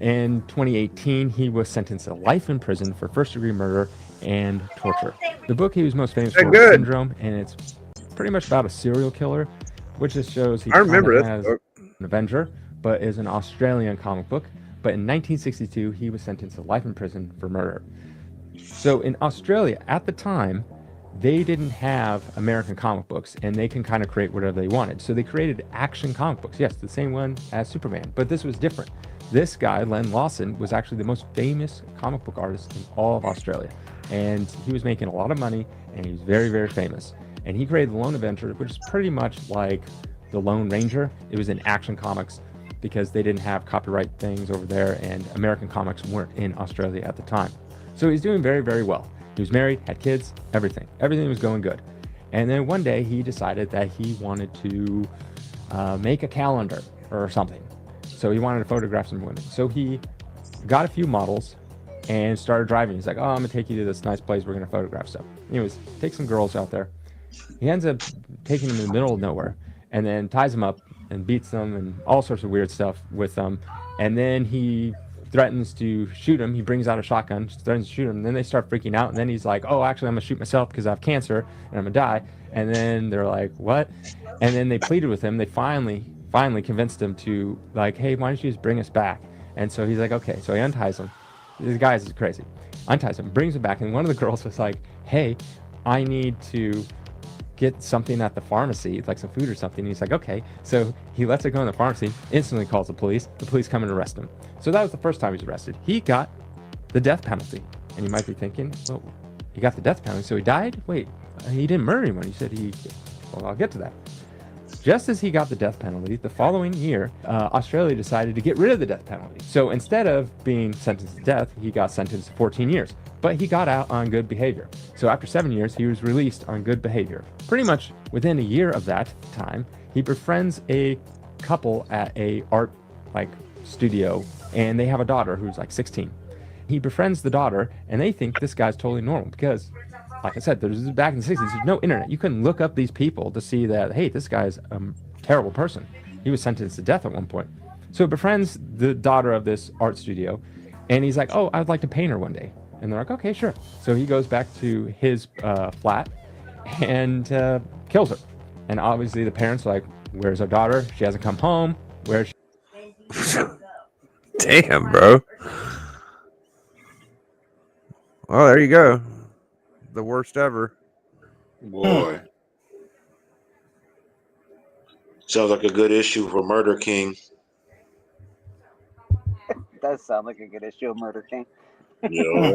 In 2018, he was sentenced to life in prison for first-degree murder and torture. The book he was most famous for was Syndrome, and it's pretty much about a serial killer, which just shows he
I remember
kinda has an Avenger, but is an Australian comic book. But in 1962, he was sentenced to life in prison for murder. So in Australia, at the time, they didn't have American comic books, and they can kind of create whatever they wanted. So they created action comic books. Yes, the same one as Superman, but this was different. This guy, Len Lawson, was actually the most famous comic book artist in all of Australia. And he was making a lot of money, and he was very, very famous. And he created the Lone Avenger, which is pretty much like the Lone Ranger. It was in Action Comics because they didn't have copyright things over there, and American comics weren't in Australia at the time. So he's doing very, very well. He was married, had kids, everything. Everything was going good. And then one day he decided that he wanted to make a calendar or something. So he wanted to photograph some women. So he got a few models and started driving. He's like, oh, I'm gonna take you to this nice place. We're gonna photograph stuff. Anyways, take some girls out there. He ends up taking them in the middle of nowhere and then ties them up and beats them and all sorts of weird stuff with them. And then he threatens to shoot him. He brings out a shotgun, threatens to shoot him. And then they start freaking out. And then he's like, oh, actually, I'm gonna shoot myself because I have cancer and I'm gonna die. And then they're like, what? And then they pleaded with him. They finally convinced him to like, hey, why don't you just bring us back? And so he's like, okay. So he unties him. This guy is crazy. Unties him, brings him back. And one of the girls was like, hey, I need to get something at the pharmacy, like some food or something. And he's like, okay. So he lets it go in the pharmacy, instantly calls the police. The police come and arrest him. So that was the first time he was arrested. He got the death penalty. And you might be thinking, well, he got the death penalty, so he died? Wait, he didn't murder anyone. He said well, I'll get to that. Just as he got the death penalty, the following year, Australia decided to get rid of the death penalty. So instead of being sentenced to death, he got sentenced to 14 years. But he got out on good behavior. So after 7 years, he was released on good behavior. Pretty much within a year of that time, he befriends a couple at a art studio, and they have a daughter who's 16. He befriends the daughter, and they think this guy's totally normal because, like I said, back in the 60s, there's no internet. You couldn't look up these people to see that, hey, this guy's a terrible person. He was sentenced to death at one point. So he befriends the daughter of this art studio, and he's like, oh, I'd like to paint her one day. And they're like, okay, sure. So he goes back to his flat and kills her. And obviously the parents are like, where's our daughter? She hasn't come home. Where's she?
Damn, bro. Well, there you go. The worst ever.
Boy. Sounds like a good issue for Murder King.
Does sound like a good issue of Murder King.
Yeah.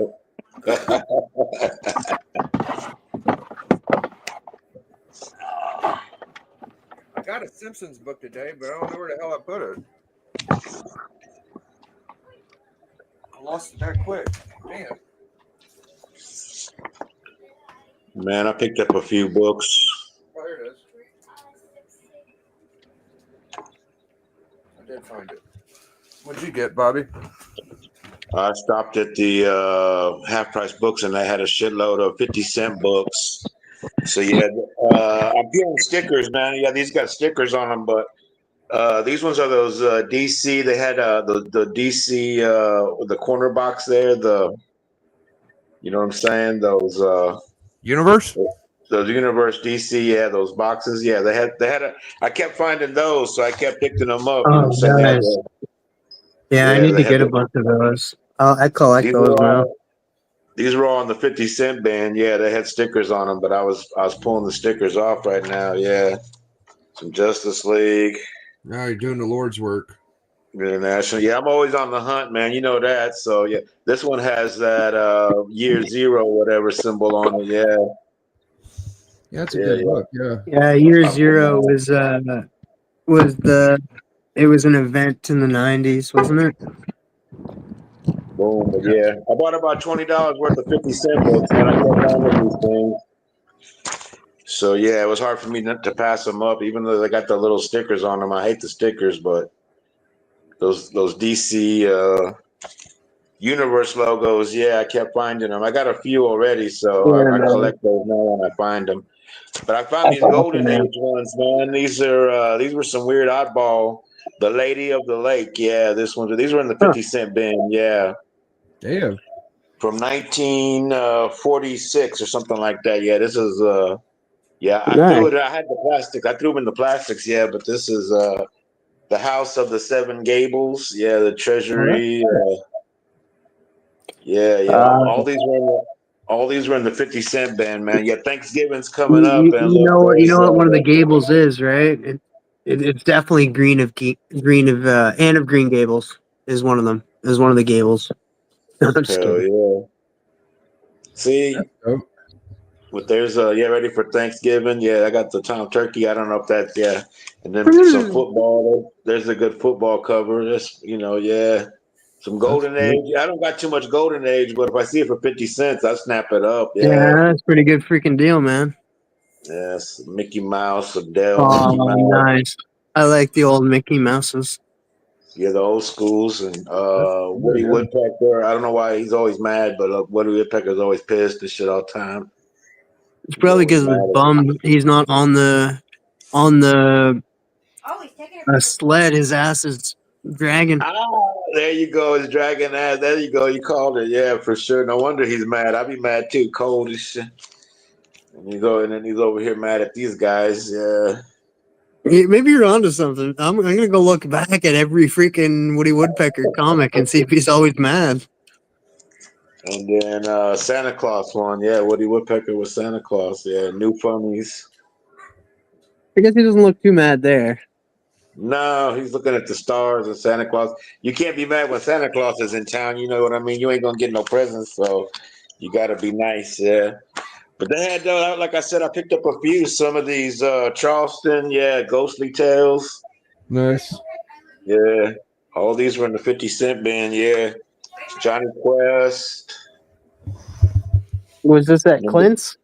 I got a Simpsons book today, but I don't know where the hell I put it. I lost it that quick. Damn.
Man, I picked up a few books.
Oh, here it is. I did find it. What'd you get, Bobby?
I stopped at the half price books and they had a shitload of 50-cent books. So yeah, I'm feeling stickers, man. Yeah, these got stickers on them, but these ones are those DC. They had the DC the corner box there. You know what I'm saying? Those
Universe.
Those Universe DC, yeah, those boxes, yeah. They had. I kept finding those, so I kept picking them up. You know what I'm saying?
Nice. Yeah, I need to get a bunch of those. I collect those now.
These were all on the 50-cent band. Yeah, they had stickers on them, but I was pulling the stickers off right now. Yeah, some Justice League.
Now you're doing the Lord's work.
International. Yeah, I'm always on the hunt, man. You know that. So yeah, this one has that year zero whatever symbol on it. Yeah.
Yeah, it's a good book. Yeah.
Yeah, year zero was it was an event in the 90s, wasn't it?
Boom. But yeah, I bought about $20 worth of 50-cent books, and I kept finding these things. So yeah, it was hard for me not to pass them up, even though they got the little stickers on them. I hate the stickers, but those DC Universe logos, yeah, I kept finding them. I got a few already, so I collect those now when I find them. But I found these Golden Age ones, man. These were some weird oddball. The Lady of the Lake, yeah, these were in the 50-cent bin, yeah.
Damn.
From 1946 or something like that. Yeah, this is yeah. I had the plastics. I threw them in the plastics, yeah. But this is the House of the Seven Gables, yeah. The Treasury, yeah. All these were in the 50-cent bin, man. Yeah, Thanksgiving's coming up, and
you know what one of the Gables is, right? It's definitely Anne of Green Gables is one of them. Is one of the Gables. I'm just kidding.
Yeah. See, but there's ready for Thanksgiving. Yeah, I got the Tom Turkey. I don't know if that's and then some football. There's a good football cover. Just yeah. Some Golden Age. I don't got too much Golden Age, but if I see it for 50 cents, I snap it up.
Yeah, that's a pretty good freaking deal, man.
Yes, Mickey Mouse, Adele.
Oh,
Mickey Mouse.
nice. I like the old Mickey Mouses.
Yeah, the old schools and Woody Woodpecker. I don't know why he's always mad, but Woody Woodpecker's always pissed and shit all the time.
It's probably because of the bum. He's not on the sled. His ass is dragging.
There you go. His dragging ass. There you go. You called it. Yeah, for sure. No wonder he's mad. I'd be mad too. Cold as shit. And he's over here mad at these guys. Yeah.
Maybe you're onto something. I'm gonna go look back at every freaking Woody Woodpecker comic and see if he's always mad.
And then Santa Claus one. Yeah, Woody Woodpecker was Santa Claus. Yeah, New Funnies.
I guess he doesn't look too mad there.
No, he's looking at the stars and Santa Claus. You can't be mad when Santa Claus is in town. You know what I mean? You ain't gonna get no presents, so you got to be nice. Yeah. But they had, like I said, I picked up a few. Some of these Charleston, Ghostly Tales.
Nice.
Yeah. All these were in the 50 Cent bin. Yeah. Johnny Quest.
Was this at Clint's?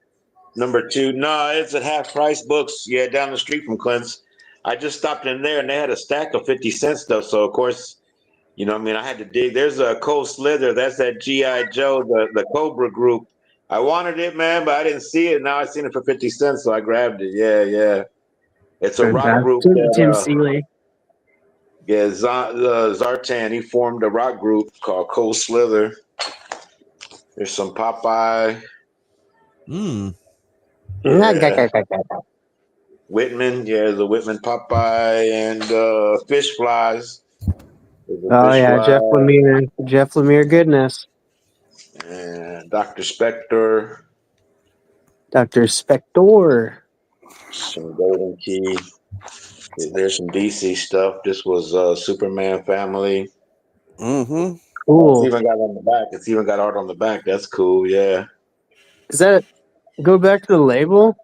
Number 2. No, it's at Half Price Books. Yeah, down the street from Clint's. I just stopped in there and they had a stack of 50 Cent stuff. So, of course, you know what I mean? I had to dig. There's a Cole Slither. That's that G.I. Joe, the Cobra group. I wanted it, man, but I didn't see it. Now I seen it for 50 cents, so I grabbed it. Yeah. It's a rock group.
Tim Seeley.
Yeah, Zartan. He formed a rock group called Cole Slither. There's some Popeye. Yeah. Whitman. Yeah, there's a Whitman Popeye and Fish Flies.
Oh yeah, Jeff Lemire goodness.
And Dr. Spector.
Some
Golden Key. There's some DC stuff. This was Superman Family.
Cool.
It's even got on the back. It's even got art on the back. That's cool. Yeah.
Does that go back to the label?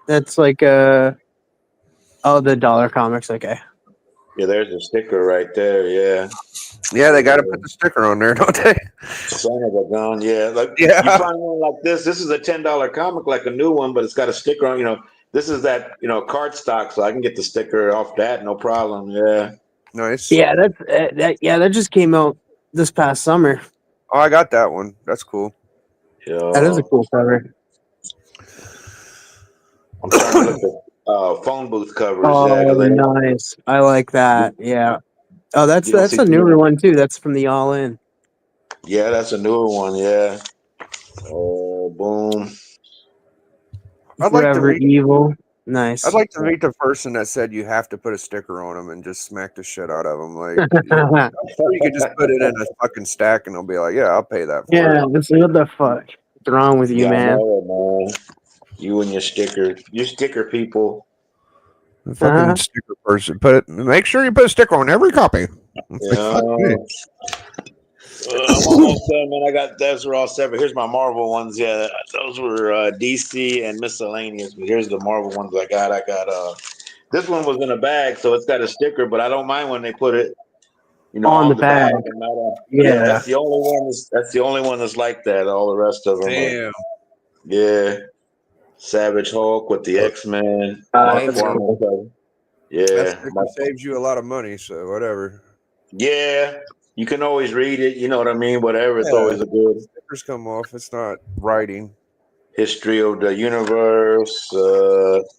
That's like the Dollar Comics. Okay.
Yeah, there's a sticker right there. Yeah.
Yeah, they got to put the sticker on there, don't they?
Son of a gun. Yeah. You find one like this. This is a $10 comic, like a new one, but it's got a sticker on. You know, this is that card stock, so I can get the sticker off that, no problem. Yeah.
Nice.
Yeah, that just came out this past summer.
Oh, I got that one. That's cool.
Yeah.
That is a cool cover.
I'm trying to look at phone booth covers.
Oh, nice. I like that. Yeah. Oh, that's a newer one too. That's from the All In.
Yeah, that's a newer one. Yeah. Oh, boom.
I'd like to meet
Evil. Nice.
I'd like to meet the person that said you have to put a sticker on them and just smack the shit out of them. Like, you could just put it in a fucking stack and they'll be like, "Yeah, I'll pay that."
Yeah. What the fuck? What's wrong with you, man?
I know it, man? You and your sticker people.
The fucking sticker person. Make sure you put a sticker on every copy.
Yeah. I'm almost done, man. Those were all separate. Here's my Marvel ones. Yeah, those were DC and miscellaneous. But here's the Marvel ones I got. This one was in a bag, so it's got a sticker. But I don't mind when they put it,
on the bag.
and not that's the only one. That's the only one that's like that. All the rest of them.
Damn.
Yeah. Savage Hulk with the X-Men.
That's cool.
Yeah.
That saves you a lot of money, so whatever.
Yeah. You can always read it. You know what I mean? Whatever. It's always a good.
Stickers come off. It's not writing.
History of the Universe.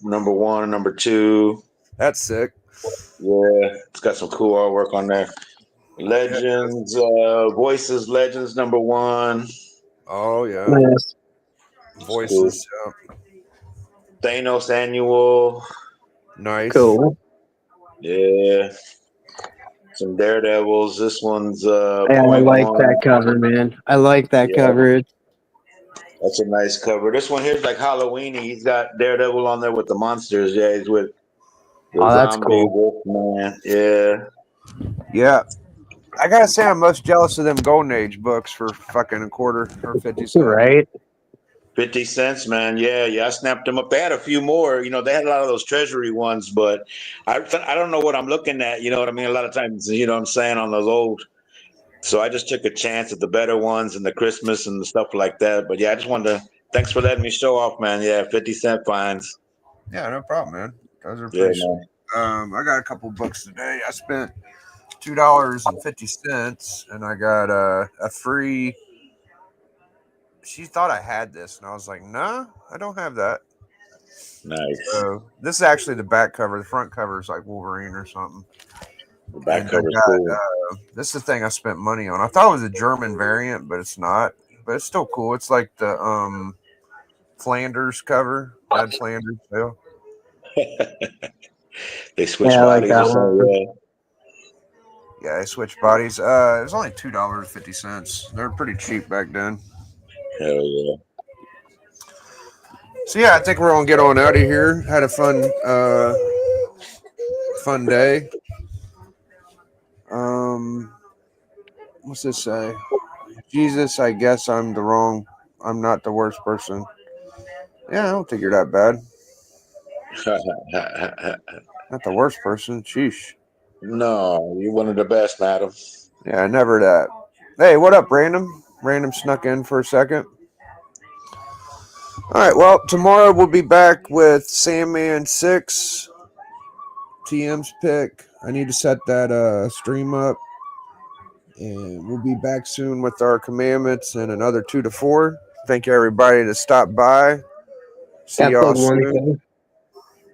Number 1, number 2.
That's sick.
Yeah. It's got some cool artwork on there. Legends. Voices. Legends. Number 1.
Oh, yeah.
Nice.
Voices.
Cool. Thanos Annual.
Nice.
Cool.
Yeah. Some Daredevils. This one's
I like that cover, man. I like that cover.
That's a nice cover. This one here's like Halloweeny. He's got Daredevil on there with the monsters. Yeah, he's with
that's
zombie,
cool.
Wolfman. Yeah.
Yeah. I gotta say I'm most jealous of them Golden Age books for fucking a quarter or 50 cents.
Right.
50 cents, man. Yeah. I snapped them up. They had a few more. They had a lot of those treasury ones, but I don't know what I'm looking at. You know what I mean? A lot of times, what I'm saying, on those old. So I just took a chance at the better ones and the Christmas and the stuff like that. But yeah, I just wanted to, thanks for letting me show off, man. Yeah, 50 cent finds.
Yeah, no problem, man. Those are pretty I got a couple books today. I spent $2.50 and I got a free. She thought I had this, and I was like, "Nah, I don't have that."
Nice.
So this is actually the back cover. The front cover is like Wolverine or something.
The back cover is cool.
This is the thing I spent money on. I thought it was a German variant, but it's not. But it's still cool. It's like the Flanders cover. Ned Flanders. Yeah.
They switch bodies or something.
Yeah, they switched bodies. It was only $2.50. They were pretty cheap back then.
Hell yeah.
So yeah, I think we're gonna get on out of here. Had a fun day. What's this say? Jesus, I guess I'm not the worst person. Yeah, I don't think you're that bad. Not the worst person. Sheesh.
No, you're one of the best, madam.
Yeah, never that. Hey, what up, Random? Random snuck in for a second. All right, well, tomorrow we'll be back with Sandman 6, TM's pick. I need to set that stream up. And we'll be back soon with our commandments and another 2 to 4. Thank you, everybody, to stop by. See y'all soon.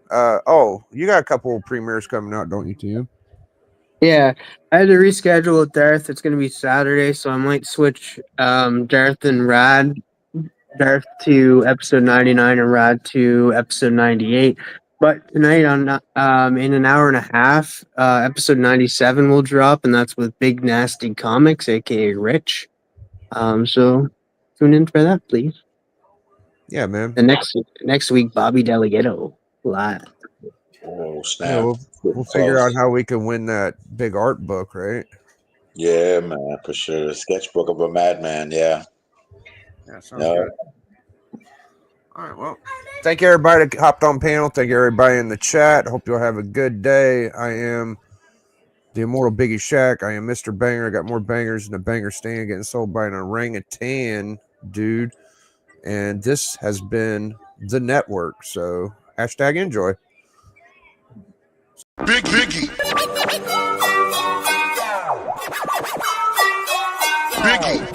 You got a couple of premieres coming out, don't you, Tim?
Yeah, I had to reschedule with Darth. It's going to be Saturday, so I might switch Darth and Rad. Darth to episode 99 and Rad to episode 98. But tonight on in an hour and a half, episode 97 will drop, and that's with Big Nasty Comics, aka Rich. So tune in for that, please.
Yeah, man.
And next week, Bobby Delgado live.
Oh snap!
Yeah, we'll figure out how we can win that big art book, right?
Yeah, man, for sure. A sketchbook of a madman. Yeah.
Yeah, sounds good. All right, well, thank you, everybody that hopped on panel. Thank you, everybody in the chat. Hope you'll have a good day. I am the Immortal Biggie Shack. I am Mr. Banger. I got more bangers in the banger stand getting sold by an orangutan, dude. And this has been the network. So, #enjoy.
Biggie. Biggie.